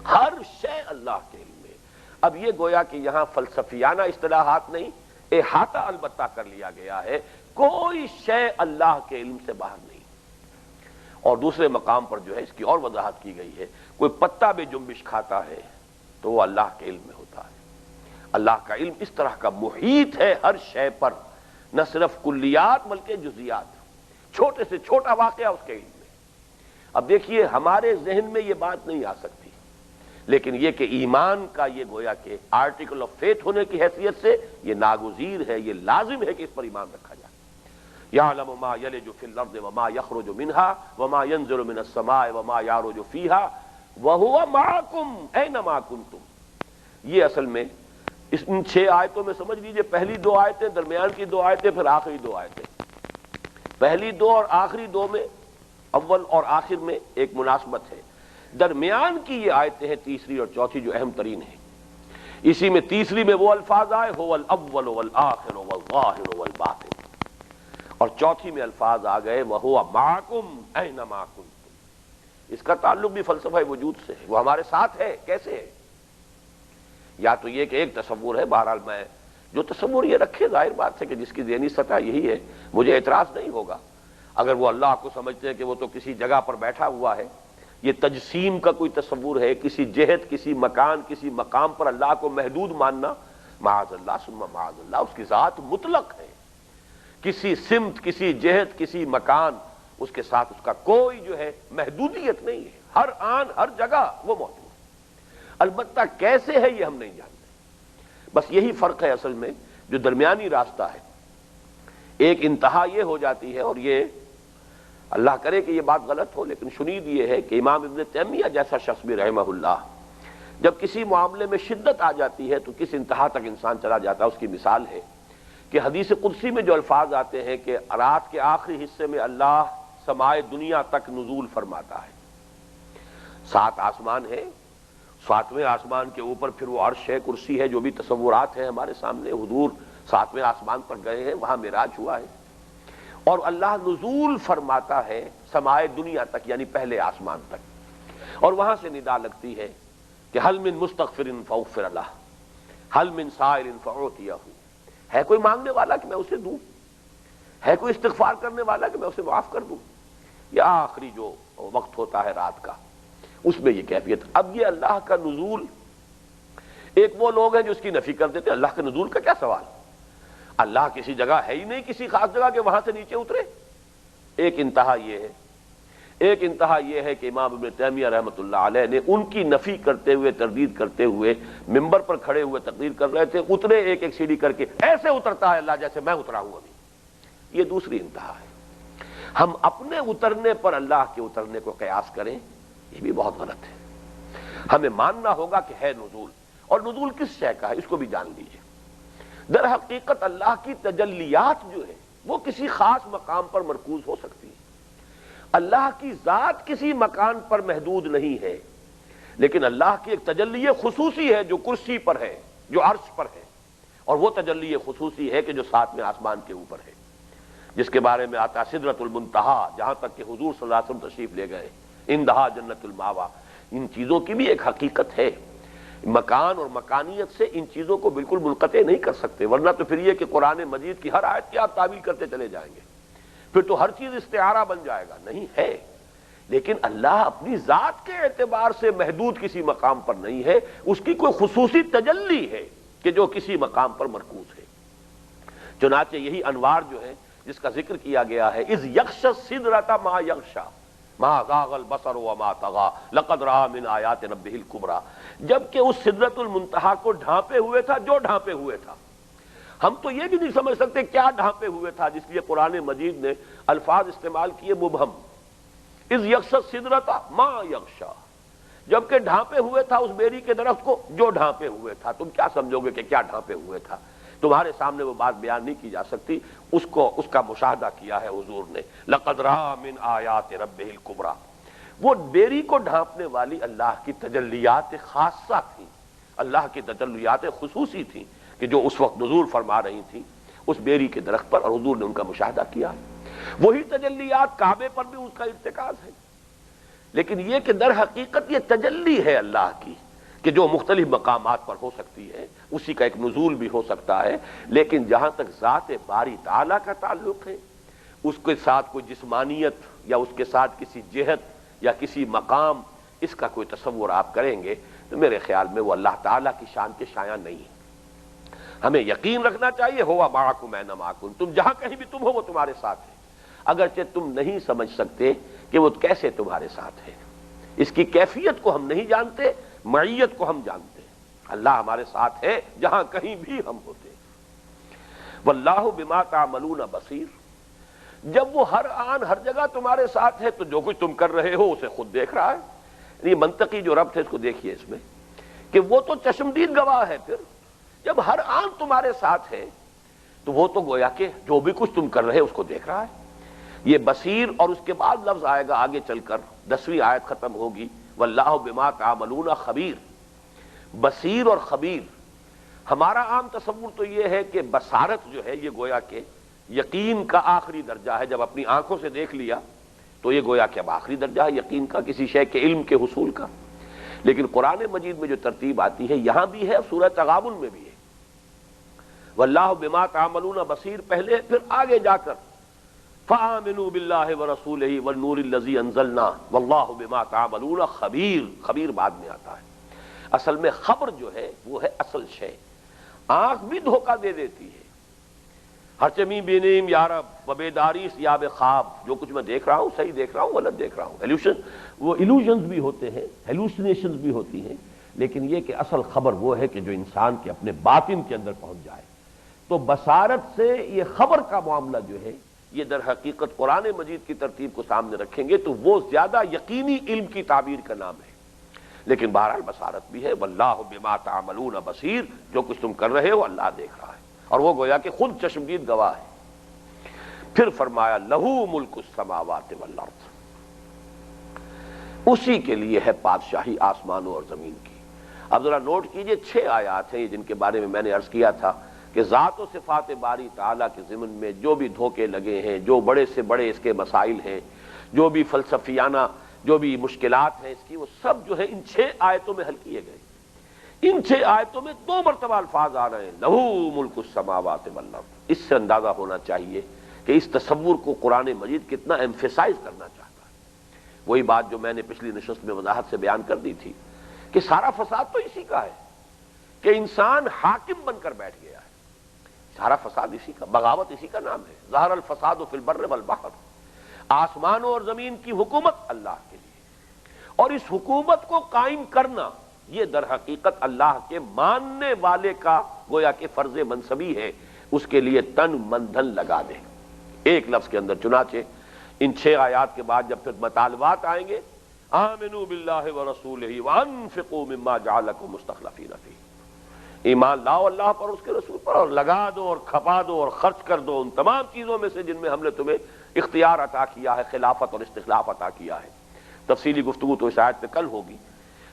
Speaker 1: ہر شے اللہ کے علم میں. اب یہ گویا کہ یہاں فلسفیانہ اصطلاحات نہیں، احاطہ البتہ کر لیا گیا ہے، کوئی شے اللہ کے علم سے باہر نہیں. اور دوسرے مقام پر جو ہے اس کی اور وضاحت کی گئی ہے، کوئی پتا بھی جنبش کھاتا ہے تو وہ اللہ کے علم میں ہوتا ہے. اللہ کا علم اس طرح کا محیط ہے ہر شے پر، نہ صرف کلیات بلکہ جزیات، چھوٹے سے چھوٹا واقعہ اس کے علم میں. اب دیکھیے ہمارے ذہن میں یہ بات نہیں آ سکتی، لیکن یہ کہ ایمان کا یہ گویا کہ آرٹیکل آف فیتھ ہونے کی حیثیت سے یہ ناگزیر ہے، یہ لازم ہے کہ اس پر ایمان رکھا جائے. یعلم ما یلج فی الارض وما یخرج منها وما ينزل من السماء وما یعرج فیها وهو معکم اینما کنتم. یہ اصل میں ان 6 آیتوں میں سمجھ لیجئے پہلی 2 آیتیں، درمیان کی 2 آیتیں، پھر آخری 2 آیتیں. پہلی 2 اور آخری 2 میں اول اور آخر میں ایک مناسبت ہے. درمیان کی یہ آیتیں ہیں تیسری اور چوتھی جو اہم ترین ہیں. اسی میں تیسری میں وہ الفاظ آئے هو الاول والآخر والظاہر والباطن، اور چوتھی میں الفاظ آ گئے وَهُوَ مَعَكُمْ أَيْنَمَا كُنتُمْ. اس کا تعلق بھی فلسفہ وجود سے ہے، وہ ہمارے ساتھ ہے. کیسے ہے؟ یا تو یہ کہ ایک تصور ہے، بہرحال میں جو تصور یہ رکھے ظاہر بات ہے کہ جس کی ذہنی سطح یہی ہے مجھے اعتراض نہیں ہوگا اگر وہ اللہ کو سمجھتے ہیں کہ وہ تو کسی جگہ پر بیٹھا ہوا ہے. یہ تجسیم کا کوئی تصور ہے، کسی جہت، کسی مکان، کسی مقام پر اللہ کو محدود ماننا، معاذ اللہ ثم معاذ اللہ. اس کی ذات مطلق ہے، کسی سمت، کسی جہت، کسی مکان، اس کے ساتھ اس کا کوئی جو ہے محدودیت نہیں ہے. ہر آن ہر جگہ وہ موجود ہے. البتہ کیسے ہے یہ ہم نہیں جانتے. بس یہی فرق ہے اصل میں جو درمیانی راستہ ہے. ایک انتہا یہ ہو جاتی ہے، اور یہ اللہ کرے کہ یہ بات غلط ہو لیکن شنید یہ ہے کہ امام ابن تیمیہ جیسا شخص بھی رحمہ اللہ جب کسی معاملے میں شدت آ جاتی ہے تو کس انتہا تک انسان چلا جاتا ہے. اس کی مثال ہے کہ حدیث قدسی میں جو الفاظ آتے ہیں کہ رات کے آخری حصے میں اللہ سمائے دنیا تک نزول فرماتا ہے. 7 آسمان ہے، 7ویں آسمان کے اوپر پھر وہ عرش ہے، کرسی ہے، جو بھی تصورات ہیں ہمارے سامنے. حضور 7ویں آسمان پر گئے ہیں، وہاں معراج ہوا ہے، اور اللہ نزول فرماتا ہے سمائے دنیا تک، یعنی پہلے آسمان تک. اور وہاں سے ندا لگتی ہے کہ حل من مستغفر فاغفر لہ، حل من سائل فاعطیہ. ہے کوئی مانگنے والا کہ میں اسے دوں؟ ہے کوئی استغفار کرنے والا کہ میں اسے معاف کر دوں؟ یہ آخری جو وقت ہوتا ہے رات کا، اس میں یہ کیفیت. اب یہ اللہ کا نزول، ایک وہ لوگ ہیں جو اس کی نفی کر دیتے ہیں. اللہ کے نزول کا کیا سوال؟ اللہ کسی جگہ ہے ہی نہیں، کسی خاص جگہ کہ وہاں سے نیچے اترے. ایک انتہا یہ ہے. ایک انتہا یہ ہے کہ امام ابن تیمیہ رحمۃ اللہ علیہ نے ان کی نفی کرتے ہوئے، تردید کرتے ہوئے ممبر پر کھڑے ہوئے تقریر کر رہے تھے، اترے ایک ایک سیڑھی کر کے، ایسے اترتا ہے اللہ جیسے میں اترا ہوں ابھی. یہ دوسری انتہا ہے. ہم اپنے اترنے پر اللہ کے اترنے کو قیاس کریں، یہ بھی بہت غلط ہے. ہمیں ماننا ہوگا کہ ہے نزول، اور نزول کس شے کا ہے اس کو بھی جان لیجیے. در حقیقت اللہ کی تجلیات جو ہے وہ کسی خاص مقام پر مرکوز ہو سکتی ہے. اللہ کی ذات کسی مکان پر محدود نہیں ہے، لیکن اللہ کی ایک تجلی خصوصی ہے جو کرسی پر ہے، جو عرش پر ہے، اور وہ تجلی خصوصی ہے کہ جو 7ویں آسمان کے اوپر ہے، جس کے بارے میں آتا سدرۃ المنتہا، جہاں تک کہ حضور صلی اللہ علیہ وسلم تشریف لے گئے، اندہا جنت الماوا. ان چیزوں کی بھی ایک حقیقت ہے. مکان اور مکانیت سے ان چیزوں کو بالکل منقطع نہیں کر سکتے، ورنہ تو پھر یہ کہ قرآن مجید کی ہر آیت کی آپ تعویل کرتے چلے جائیں گے، پھر تو ہر چیز استعارہ بن جائے گا. نہیں ہے، لیکن اللہ اپنی ذات کے اعتبار سے محدود کسی مقام پر نہیں ہے. اس کی کوئی خصوصی تجلی ہے کہ جو کسی مقام پر مرکوز ہے. چنانچہ یہی انوار جو ہے جس کا ذکر کیا گیا ہے، اذ یغشی السدرۃ ما یغشی، ما زاغ البصر وما طغى لقد رأى من آیات ربہ الکبریٰ، جبکہ اس سدرۃ المنتہا کو ڈھانپے ہوئے تھا جو ڈھانپے ہوئے تھا۔ ہم تو یہ بھی نہیں سمجھ سکتے کیا ڈھانپے ہوئے تھا، جس لیے قرآن مجید نے الفاظ استعمال کیے مبہم، اذ یغشی السدرۃ ما یغشی، جبکہ ڈھانپے ہوئے تھا اس بیری کے درخت کو جو ڈھانپے ہوئے تھا۔ تم کیا سمجھو گے کہ کیا ڈھانپے ہوئے تھا؟ تمہارے سامنے وہ بات بیان نہیں کی جا سکتی، اس کا مشاہدہ کیا ہے حضور نے۔ لقد رأى من آیات ربہ الکبریٰ، وہ بیری کو ڈھانپنے والی اللہ کی تجلیات خاصہ تھیں، اللہ کی تجلیات خصوصی تھیں کہ جو اس وقت نزول فرما رہی تھیں اس بیری کے درخت پر، اور حضور نے ان کا مشاہدہ کیا۔ وہی تجلیات کعبے پر بھی اس کا ارتکاز ہے، لیکن یہ کہ در حقیقت یہ تجلی ہے اللہ کی کہ جو مختلف مقامات پر ہو سکتی ہے، اسی کا ایک نزول بھی ہو سکتا ہے، لیکن جہاں تک ذات باری تعالیٰ کا تعلق ہے، اس کے ساتھ کوئی جسمانیت یا اس کے ساتھ کسی جہت یا کسی مقام، اس کا کوئی تصور آپ کریں گے تو میرے خیال میں وہ اللہ تعالیٰ کی شان کے شایان نہیں ہے۔ ہمیں یقین رکھنا چاہیے ہوا معکم اینما کنتم، تم جہاں کہیں بھی تم ہو وہ تمہارے ساتھ ہے، اگرچہ تم نہیں سمجھ سکتے کہ وہ کیسے تمہارے ساتھ ہے، اس کی کیفیت کو ہم نہیں جانتے، معیت کو ہم جانتے ہیں۔ اللہ ہمارے ساتھ ہے جہاں کہیں بھی ہم ہوتے۔ واللہ بما تعملون بصیر، جب وہ ہر آن ہر جگہ تمہارے ساتھ ہے تو جو کچھ تم کر رہے ہو اسے خود دیکھ رہا ہے۔ یہ منطقی جو ربط ہے اس کو دیکھیے اس میں کہ وہ تو چشمدید گواہ ہے، پھر جب ہر آن تمہارے ساتھ ہے تو وہ تو گویا کہ جو بھی کچھ تم کر رہے اس کو دیکھ رہا ہے۔ یہ بصیر، اور اس کے بعد لفظ آئے گا آگے چل کر 10ویں آیت ختم ہوگی واللہ بما تعملون خبیر۔ بصیر اور خبیر، ہمارا عام تصور تو یہ ہے کہ بصارت جو ہے یہ گویا کہ یقین کا آخری درجہ ہے، جب اپنی آنکھوں سے دیکھ لیا تو یہ گویا کہ اب آخری درجہ ہے یقین کا، کسی شے کے علم کے حصول کا۔ لیکن قرآن مجید میں جو ترتیب آتی ہے یہاں بھی ہے، سورہ تغابن میں بھی ہے، واللہ بما تعملون بصیر پہلے، پھر آگے جا کر فآمنوا باللہ ورسولہ والنور الذی انزلنا واللہ بما تعملون خبیر، خبیر بعد میں آتا ہے۔ اصل میں خبر جو ہے وہ ہے اصل شے، آنکھ بھی دھوکہ دے دیتی ہے، ہر چمی بینیم یارب و بیداری سیاب خواب، جو کچھ میں دیکھ رہا ہوں صحیح دیکھ رہا ہوں غلط دیکھ رہا ہوں، وہ ایلوژنز بھی ہوتے ہیں، ہیلوسینیشنز بھی ہوتی ہیں، لیکن یہ کہ اصل خبر وہ ہے کہ جو انسان کے اپنے باطن کے اندر پہنچ جائے۔ تو بصارت سے یہ خبر کا معاملہ جو ہے یہ در حقیقت قرآن مجید کی ترتیب کو سامنے رکھیں گے تو وہ زیادہ یقینی علم کی تعبیر کا نام ہے، لیکن بہرحال بصارت بھی ہے، واللہ بما تعملون بصیر، جو کچھ تم کر رہے ہو اللہ دیکھ رہا ہے، اور وہ گویا کہ خود چشمدید گواہ ہے۔ پھر فرمایا لہو ملک السماوات والارض، اسی کے لیے ہے بادشاہی آسمانوں اور زمین کی۔ اب ذرا نوٹ کیجئے 6 آیات ہیں جن کے بارے میں نے عرض کیا تھا کہ ذات و صفات باری تعالیٰ کے ضمن میں جو بھی دھوکے لگے ہیں، جو بڑے سے بڑے اس کے مسائل ہیں، جو بھی فلسفیانہ جو بھی مشکلات ہیں اس کی، وہ سب جو ہے ان 6 آیتوں میں حل کیے گئے۔ ان 6 آیتوں میں 2 مرتبہ الفاظ آ رہے ہیں لہو ملک السماوات والارض۔ اس سے اندازہ ہونا چاہیے کہ اس تصور کو قرآن مجید کتنا ایمفیسائز کرنا چاہتا ہے۔ وہی بات جو میں نے پچھلی نشست میں وضاحت سے بیان کر دی تھی کہ سارا فساد تو اسی کا ہے کہ انسان حاکم بن کر بیٹھ گیا ہے، سارا فساد اسی کا، بغاوت اسی کا نام ہے۔ ظہر الفساد فی البر والبحر، آسمانوں اور زمین کی حکومت اللہ کے لیے، اور اس حکومت کو قائم کرنا یہ در حقیقت اللہ کے ماننے والے کا گویا کہ فرض منصبی ہے، اس کے لیے تن من دھن لگا دے ایک لفظ کے اندر۔ چنانچہ ان 6 آیات کے بعد جب پھر مطالبات آئیں گے آمنوا باللہ ورسولہ وانفقوا مما جعلکم مستخلفین فیہ، ایمان لاؤ اللہ پر اس کے رسول پر اور لگا دو اور کھپا دو اور خرچ کر دو ان تمام چیزوں میں سے جن میں ہم نے تمہیں اختیار عطا کیا ہے، خلافت اور استخلاف عطا کیا ہے۔ تفصیلی گفتگو تو اس آیت پہ کل ہوگی،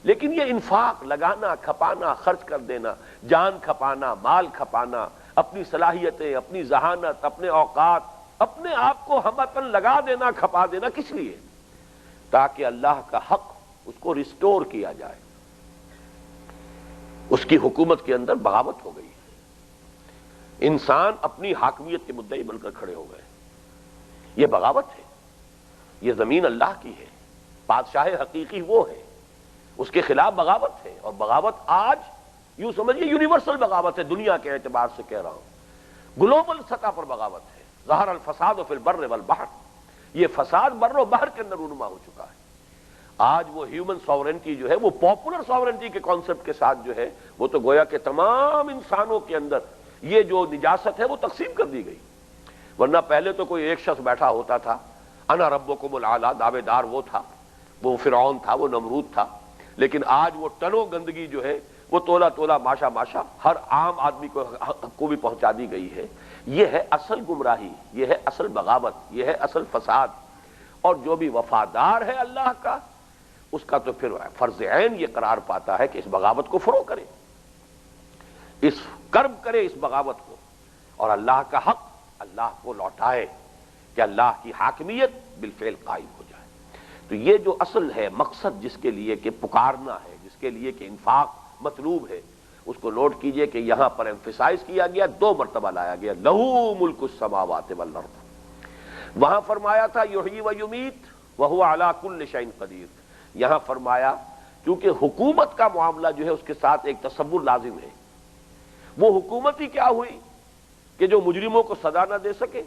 Speaker 1: لیکن یہ انفاق، لگانا، کھپانا، خرچ کر دینا، جان کھپانا، مال کھپانا، اپنی صلاحیتیں، اپنی ذہانت، اپنے اوقات، اپنے آپ کو ہمتن لگا دینا، کھپا دینا، کس لیے؟ تاکہ اللہ کا حق اس کو ریسٹور کیا جائے۔ اس کی حکومت کے اندر بغاوت ہو گئی، انسان اپنی حاکمیت کے مدعی بن کر کھڑے ہو گئے، یہ بغاوت ہے۔ یہ زمین اللہ کی ہے، بادشاہ حقیقی وہ ہے، اس کے خلاف بغاوت ہے، اور بغاوت آج یوں سمجھیے یونیورسل بغاوت ہے، دنیا کے اعتبار سے کہہ رہا ہوں، گلوبل سطح پر بغاوت ہے۔ ظہر الفساد فی البر والبحر، یہ فساد بر و بحر کے اندر رونما ہو چکا ہے۔ آج وہ ہیومن ساورنٹی جو ہے وہ پاپولر ساورنٹی کے کانسیپٹ کے ساتھ جو ہے وہ تو گویا کہ تمام انسانوں کے اندر یہ جو نجاست ہے وہ تقسیم کر دی گئی۔ ورنہ پہلے تو کوئی ایک شخص بیٹھا ہوتا تھا، انا ربکم الاعلی، دعوے دار وہ تھا، وہ فرعون تھا، وہ نمرود تھا۔ لیکن آج وہ ٹنوں گندگی جو ہے وہ تولا تولا ماشا ماشا ہر عام آدمی کو بھی پہنچا دی گئی ہے۔ یہ ہے اصل گمراہی، یہ ہے اصل بغاوت، یہ ہے اصل فساد۔ اور جو بھی وفادار ہے اللہ کا، اس کا تو پھر فرض عین یہ قرار پاتا ہے کہ اس بغاوت کو فروغ کرے، اس کرب کرے اس بغاوت کو، اور اللہ کا حق اللہ کو لوٹائے کہ اللہ کی حاکمیت بالفعل قائم ہو جائے۔ تو یہ جو اصل ہے مقصد جس کے لیے کہ پکارنا ہے، جس کے لیے کہ انفاق مطلوب ہے، اس کو نوٹ کیجئے کہ یہاں پر ایمفیسائز کیا گیا، 2 مرتبہ لایا گیا، لہو ملک السماوات والارض۔ وہاں فرمایا تھا یحیی و یمیت وہو علی کل شیء قدیر۔ یہاں فرمایا کیونکہ حکومت کا معاملہ جو ہے اس کے ساتھ ایک تصور لازم ہے۔ وہ حکومت ہی کیا ہوئی کہ جو مجرموں کو سزا نہ دے سکے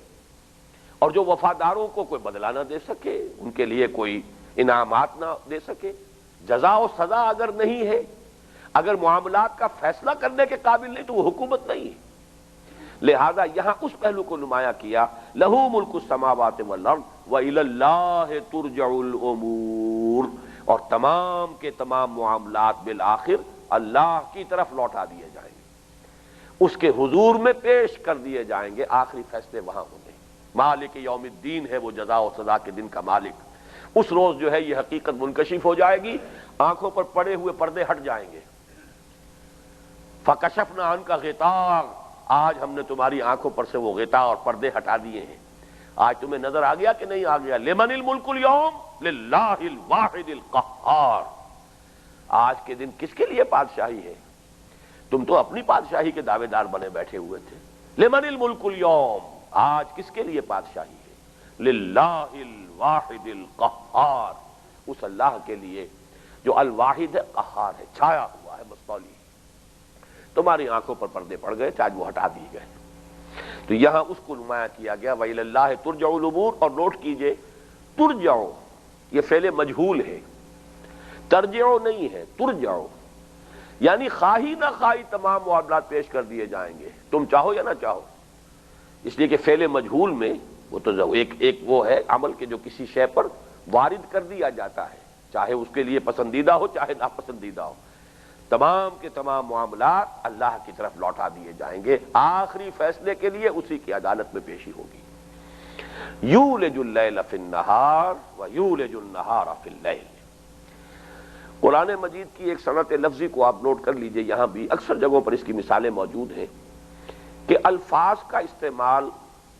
Speaker 1: اور جو وفاداروں کو کوئی بدلہ نہ دے سکے، ان کے لیے کوئی انعامات نہ دے سکے۔ جزا و سزا اگر نہیں ہے، اگر معاملات کا فیصلہ کرنے کے قابل نہیں تو وہ حکومت نہیں ہے۔ لہذا یہاں اس پہلو کو نمایاں کیا، لہو ملک السماوات والارض وإلی اللہ ترجع الامور، اور تمام کے تمام معاملات بالآخر اللہ کی طرف لوٹا دیے جائیں گے، اس کے حضور میں پیش کر دیے جائیں گے، آخری فیصلے وہاں ہوں گے۔ مالک یوم الدین ہے وہ جزا و سزا کے دن کا مالک۔ اس روز جو ہے یہ حقیقت منکشف ہو جائے گی، آنکھوں پر پڑے ہوئے پردے ہٹ جائیں گے۔ فَكَشَفْنَا عَنْكَ غِطَاءَ، آج ہم نے تمہاری آنکھوں پر سے وہ غطاء اور پردے ہٹا دیے ہیں۔ آج تمہیں نظر آ گیا کہ نہیں آ گیا؟ لِمَنِ الْمُلْكُ الْيَوْمِ لِلَّهِ الْوَاحِدِ الْقَهَّارِ۔ آج کے دن کس کے لیے بادشاہی ہے؟ تم تو اپنی بادشاہی کے دعوے دار بنے بیٹھے ہوئے تھے۔ لِمَنِ الْمُلْكُ الْيَوْمِ، آج کس کے لیے بادشاہی ہے؟ لِلَّهِ الْوَاحِدِ الْقَهَّارِ، اس اللہ کے لیے جو الواحد ہے، قہار ہے، چھایا ہوا ہے، مستولی۔ تمہاری آنکھوں پر پردے پڑ گئے تھے، آج وہ ہٹا دیے گئے۔ تو یہاں اس کو نمایاں کیا گیا وَإِلَى اللَّهِ تُرْجَعُ الْأُمُورُ، اور نوٹ کیجئے ترجعو یہ فعل مجہول ہے، ترجعو نہیں ہے، ترجعو یعنی خواہی نہ خواہی تمام معاملات پیش کر دیے جائیں گے، تم چاہو یا نہ چاہو۔ اس لیے کہ فعل مجہول میں وہ تو ایک وہ ہے عمل کے جو کسی شے پر وارد کر دیا جاتا ہے، چاہے اس کے لیے پسندیدہ ہو چاہے ناپسندیدہ ہو، تمام کے تمام معاملات اللہ کی طرف لوٹا دیے جائیں گے، آخری فیصلے کے لیے اسی کی عدالت میں پیشی ہوگی۔ یولج اللیل فی النہار ویولج النہار فی اللیل۔ قرآن مجید کی ایک صنعت لفظی کو آپ نوٹ کر لیجئے، یہاں بھی اکثر جگہوں پر اس کی مثالیں موجود ہیں کہ الفاظ کا استعمال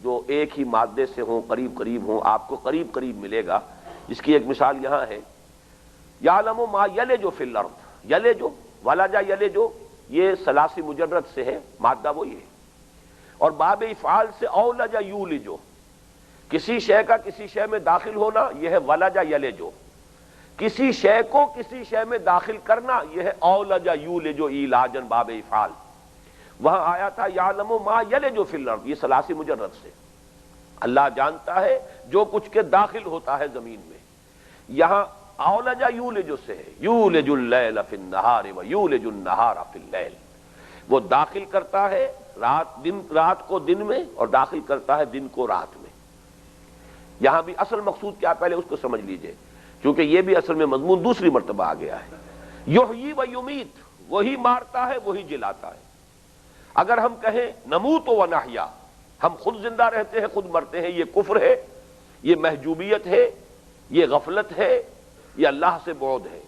Speaker 1: جو ایک ہی مادے سے ہوں، قریب قریب ہوں، آپ کو قریب قریب ملے گا۔ جس کی ایک مثال یہاں ہے، یعلم ما یلج فی الارض، یلج ولج یلج یہ ثلاثی مجرد سے ہے، مادہ وہی ہے، اور باب افعال سے اولج یولج، کسی شے کا کسی شے میں داخل ہونا یہ ہے ولج یلج، کسی شے کو کسی شے میں داخل کرنا یہ ہے اولج یولج ایلاجا باب افعال۔ وہاں آیا تھا یعلم ما یلج فی الارض، یہ ثلاثی مجرد سے، اللہ جانتا ہے جو کچھ کے داخل ہوتا ہے زمین میں۔ یہاں اولج یولج سے ہے، یولج اللیل فی النہار ویولج النہار فی اللیل، وہ داخل کرتا ہے رات کو دن میں اور داخل کرتا ہے دن کو رات میں۔ یہاں بھی اصل مقصود کیا پہلے اس کو سمجھ لیجئے، کیونکہ یہ بھی اصل میں مضمون دوسری مرتبہ آ گیا ہے۔ یحیی و یمیت، وہی مارتا ہے وہی جلاتا ہے۔ اگر ہم کہیں نموت و نحیا، ہم خود زندہ رہتے ہیں خود مرتے ہیں، یہ کفر ہے، یہ محجوبیت ہے، یہ غفلت ہے، یہ اللہ سے بعد ہے۔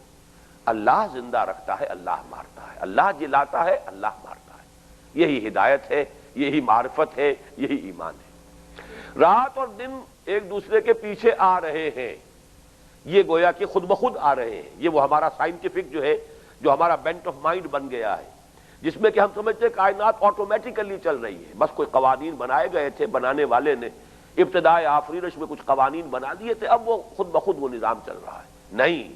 Speaker 1: اللہ زندہ رکھتا ہے، اللہ مارتا ہے، اللہ جلاتا ہے، اللہ مارتا ہے۔ یہی ہدایت ہے، یہی معرفت ہے، یہی ایمان ہے۔ رات اور دن ایک دوسرے کے پیچھے آ رہے ہیں، یہ گویا کہ خود بخود آ رہے ہیں۔ یہ وہ ہمارا سائنٹیفک جو ہے، جو ہمارا بینٹ آف مائنڈ بن گیا ہے، جس میں کہ ہم سمجھتے ہیں کائنات آٹومیٹیکلی چل رہی ہے، بس کوئی قوانین بنائے گئے تھے، بنانے والے نے ابتدائے آفرینش میں کچھ قوانین بنا دیے تھے، اب وہ خود بخود وہ نظام چل رہا ہے۔ نہیں،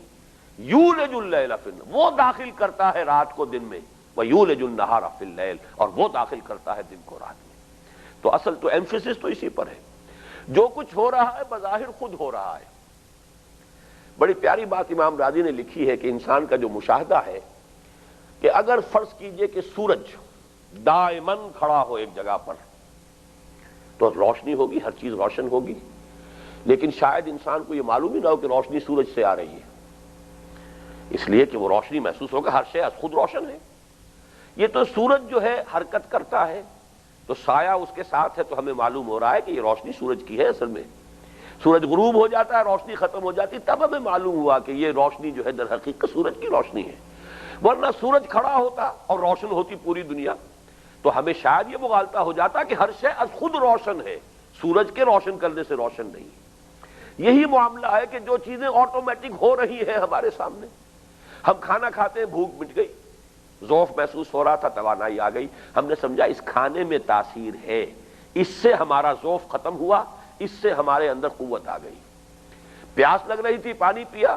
Speaker 1: یولج اللیل فی النہار، وہ داخل کرتا ہے رات کو دن میں، ویولج النہار فی اللیل، اور وہ داخل کرتا ہے دن کو رات میں۔ تو اصل تو ایمفیسس تو اسی پر ہے۔ جو کچھ ہو رہا ہے بظاہر خود ہو رہا ہے۔ بڑی پیاری بات امام راضی نے لکھی ہے کہ انسان کا جو مشاہدہ ہے کہ اگر فرض کیجئے کہ سورج دائماً کھڑا ہو ایک جگہ پر تو روشنی ہوگی، ہر چیز روشن ہوگی، لیکن شاید انسان کو یہ معلوم ہی نہ ہو کہ روشنی سورج سے آ رہی ہے، اس لیے کہ وہ روشنی محسوس ہوگا، ہر شے از خود روشن ہے۔ یہ تو سورج جو ہے حرکت کرتا ہے تو سایہ اس کے ساتھ ہے، تو ہمیں معلوم ہو رہا ہے کہ یہ روشنی سورج کی ہے۔ اصل میں سورج غروب ہو جاتا ہے، روشنی ختم ہو جاتی، تب ہمیں معلوم ہوا کہ یہ روشنی جو ہے در حقیقت سورج کی روشنی ہے، ورنہ سورج کھڑا ہوتا اور روشن ہوتی پوری دنیا تو ہمیں شاید یہ مغالطہ ہو جاتا کہ ہر شے از خود روشن ہے، سورج کے روشن کرنے سے روشن نہیں۔ یہی معاملہ ہے کہ جو چیزیں آٹومیٹک ہو رہی ہیں ہمارے سامنے، ہم کھانا کھاتے ہیں، بھوک مٹ گئی، ذوف محسوس ہو رہا تھا، توانائی آ گئی، ہم نے سمجھا اس کھانے میں تاثیر ہے، اس سے ہمارا ذوف ختم ہوا، اس سے ہمارے اندر قوت آ گئی۔ پیاس لگ رہی تھی، پانی پیا،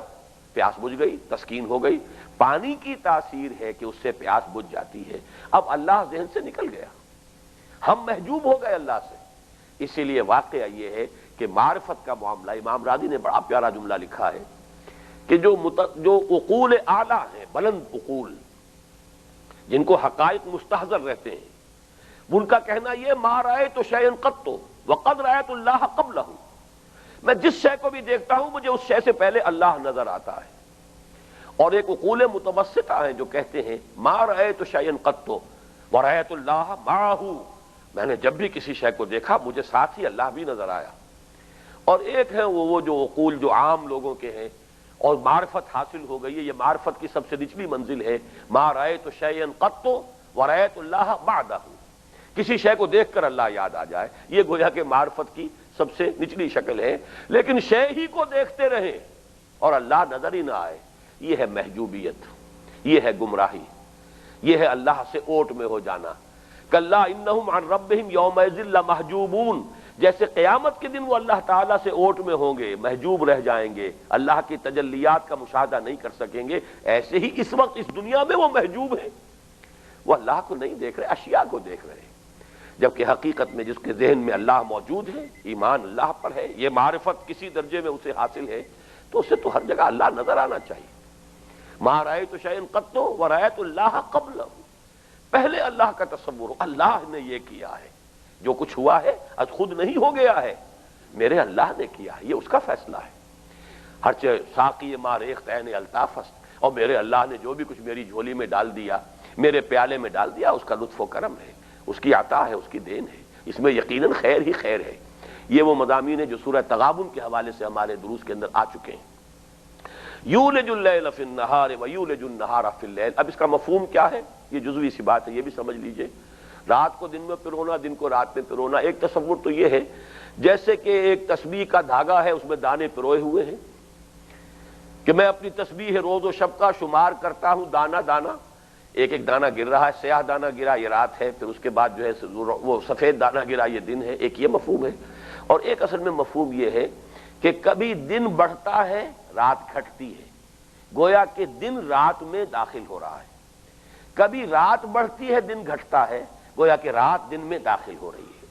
Speaker 1: پیاس بجھ گئی، تسکین ہو گئی۔ پانی کی تاثیر ہے کہ اس سے پیاس بجھ جاتی ہے۔ اب اللہ ذہن سے نکل گیا، ہم محجوب ہو گئے اللہ سے۔ اسی لیے واقعہ یہ ہے کہ معرفت کا معاملہ، امام راضی نے بڑا پیارا جملہ لکھا ہے کہ جو عقول اعلیٰ ہیں، بلند عقول، جن کو حقائق مستحضر رہتے ہیں، ان کا کہنا یہ ما رأیت شیئا قط وقد رأیت اللہ قبلہ، میں جس شے کو بھی دیکھتا ہوں مجھے اس شے سے پہلے اللہ نظر آتا ہے۔ اور ایک عقول متوسطہ ہیں جو کہتے ہیں ما رأیت شیئا قط ورأیت اللہ معہ، میں نے جب بھی کسی شے کو دیکھا مجھے ساتھ ہی اللہ بھی نظر آیا۔ اور ایک ہے وہ جو عقول جو عام لوگوں کے ہیں اور معرفت حاصل ہو گئی ہے، یہ معرفت کی سب سے نچلی منزل ہے، ما رأیت شیئا قط ورأیت اللہ بعدہ، کسی شے کو دیکھ کر اللہ یاد آ جائے، یہ گویا کہ معرفت کی سب سے نچلی شکل ہے۔ لیکن شے ہی کو دیکھتے رہیں اور اللہ نظر ہی نہ آئے، یہ ہے محجوبیت، یہ ہے گمراہی، یہ ہے اللہ سے اوٹ میں ہو جانا۔ کلا انہم عن ربہم یومئذ لمحجوبون، جیسے قیامت کے دن وہ اللہ تعالیٰ سے اوٹ میں ہوں گے، محجوب رہ جائیں گے، اللہ کی تجلیات کا مشاہدہ نہیں کر سکیں گے، ایسے ہی اس وقت اس دنیا میں وہ محجوب ہیں، وہ اللہ کو نہیں دیکھ رہے، اشیاء کو دیکھ رہے ہیں، جبکہ حقیقت میں جس کے ذہن میں اللہ موجود ہے، ایمان اللہ پر ہے، یہ معرفت کسی درجے میں اسے حاصل ہے، تو اسے تو ہر جگہ اللہ نظر آنا چاہیے۔ ما رأیت شیئا قط ورأیت اللہ قبلہ، پہلے اللہ کا تصور ہو، اللہ نے یہ کیا ہے، جو کچھ ہوا ہے از خود نہیں ہو گیا ہے، میرے اللہ نے کیا ہے، یہ اس کا فیصلہ ہے۔ ہرچہ ساقی ما ریخت عین الطاف است، اور میرے اللہ نے جو بھی کچھ میری جھولی میں ڈال دیا، میرے پیالے میں ڈال دیا، اس کا لطف و کرم ہے، اس کی عطا ہے، اس کی دین ہے، اس میں یقیناً خیر ہی خیر ہے۔ یہ وہ مضامین ہیں جو سورہ تغابن کے حوالے سے ہمارے دروس کے اندر آ چکے ہیں۔ یولج اللیل فی النہار ویولج النہار فی اللیل، اب اس کا مفہوم کیا ہے؟ یہ جزوی سی بات ہے، یہ بھی سمجھ لیجئے۔ رات کو دن میں پرونا، دن کو رات میں پرونا، ایک تصور تو یہ ہے جیسے کہ ایک تسبیح کا دھاگا ہے، اس میں دانے پروئے ہوئے ہیں، کہ میں اپنی تسبیح روز و شب کا شمار کرتا ہوں دانہ دانہ، ایک ایک دانہ گر رہا ہے، سیاہ دانہ گرا یہ رات ہے، پھر اس کے بعد جو ہے وہ سفید دانہ گرا یہ دن ہے، ایک یہ مفہوم ہے۔ اور ایک اصل میں مفہوم یہ ہے کہ کبھی دن بڑھتا ہے رات گھٹتی ہے، گویا کہ دن رات میں داخل ہو رہا ہے، کبھی رات بڑھتی ہے دن گھٹتا ہے، گویا کہ رات دن میں داخل ہو رہی ہے۔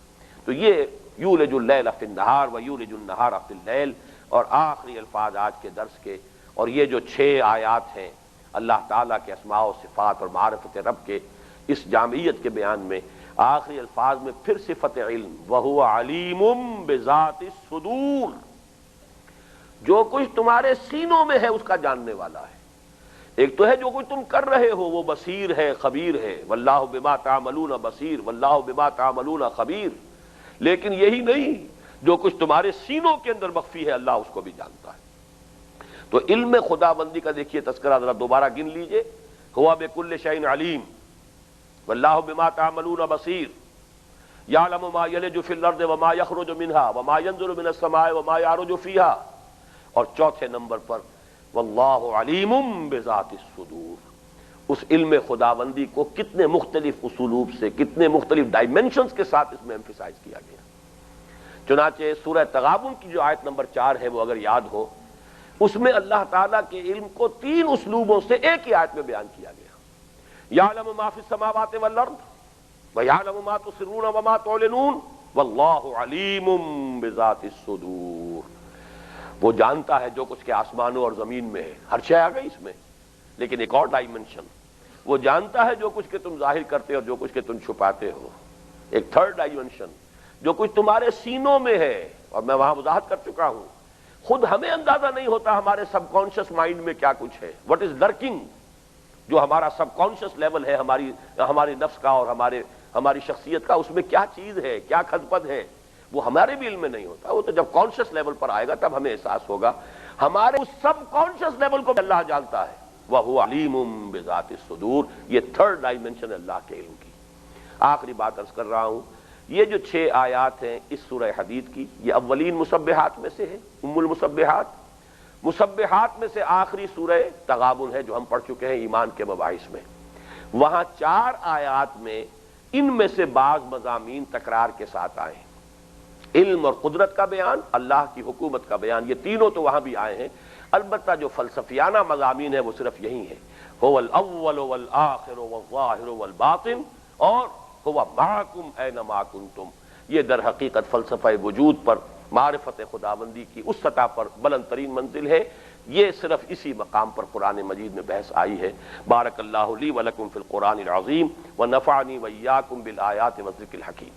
Speaker 1: تو یہ یولج اللیل فی النہار ویولج النہار فی اللیل، اور آخری الفاظ آج کے درس کے، اور یہ جو 6 آیات ہیں اللہ تعالیٰ کے اسماء و صفات اور معرفت رب کے اس جامعیت کے بیان میں، آخری الفاظ میں پھر صفت علم، وَهُوَ عَلِيمٌ بِذَاتِ الصُّدُورِ، جو کچھ تمہارے سینوں میں ہے اس کا جاننے والا ہے۔ ایک تو ہے جو کچھ تم کر رہے ہو وہ بصیر ہے، خبیر ہے، واللہ بما تعملون بصیر واللہ بما تعملون خبیر، لیکن یہی نہیں، جو کچھ تمہارے سینوں کے اندر مخفی ہے اللہ اس کو بھی جانتا ہے۔ تو علم خداوندی کا دیکھیے تذکرہ ذرا دوبارہ گن لیجئے، ہوا بکل شیء علیم واللہ بما تعملون بصیر، یعلم ما یلج فی الارض وما یخرج منها وما ينزل من السماء وما یعرج فیہا، اور چوتھے نمبر پر واللہ علیم بذات الصدور، اس علم خداوندی کو کتنے مختلف اسلوب سے، کتنے مختلف ڈائمنشنز کے ساتھ اس میں ایمفیسائز کیا گیا۔ چنانچہ سورہ تغابن کی جو آیت نمبر 4 ہے وہ اگر یاد ہو، اس میں اللہ تعالیٰ کے علم کو 3 اسلوبوں سے ایک ہی آیت میں بیان کیا گیا۔ یعلم ما فی السماوات والارض ویعلم ما تسرون وما تعلنون واللہ علیم بذات الصدور، وہ جانتا ہے جو کچھ کے آسمانوں اور زمین میں ہے، ہر شے آ گئی اس میں، لیکن ایک اور ڈائمنشن، وہ جانتا ہے جو کچھ کے تم ظاہر کرتے ہو اور جو کچھ کے تم چھپاتے ہو، ایک تھرڈ ڈائمنشن جو کچھ تمہارے سینوں میں ہے، اور میں وہاں وضاحت کر چکا ہوں، خود ہمیں اندازہ نہیں ہوتا ہمارے سب کانشیس مائنڈ میں کیا کچھ ہے، واٹ از لرکنگ، جو ہمارا سب کانشیس لیول ہے ہماری نفس کا اور ہماری شخصیت کا، اس میں کیا چیز ہے، کیا کھدپد ہے، وہ ہمارے بھی علم میں نہیں ہوتا، وہ تو جب کانشیس لیول پر آئے گا تب ہمیں احساس ہوگا، ہمارے اس سب کانشیس لیول کو اللہ جانتا ہے، وَهُوَ عَلِيمٌ بِذَاتِ الصُّدُورِ، یہ تھرڈ ڈائمنشن اللہ کے علم کی۔ آخری بات عرض کر رہا ہوں، یہ جو 6 آیات ہیں اس سورہ حدید کی، یہ اولین مسبحات میں سے ہے، ام المسبحات، مسبحات میں سے آخری سورہ تغابن ہے جو ہم پڑھ چکے ہیں ایمان کے مباحث میں، وہاں 4 آیات میں ان میں سے بعض مضامین تکرار کے ساتھ آئے ہیں، علم اور قدرت کا بیان، اللہ کی حکومت کا بیان، یہ تینوں تو وہاں بھی آئے ہیں، البتہ جو فلسفیانہ مضامین ہیں وہ صرف یہی ہیں، هو الاول والآخر والظاہر والباطن اور هو معکم اینما کنتم، یہ در حقیقت فلسفہ وجود پر، معرفت خداوندی کی اس سطح پر بلند ترین منزل ہے، یہ صرف اسی مقام پر قرآن مجید میں بحث آئی ہے۔ بارک اللہ لی ولکم فی القرآن العظیم ونفعنی وإیاکم بالآیات والذکر الحکیم۔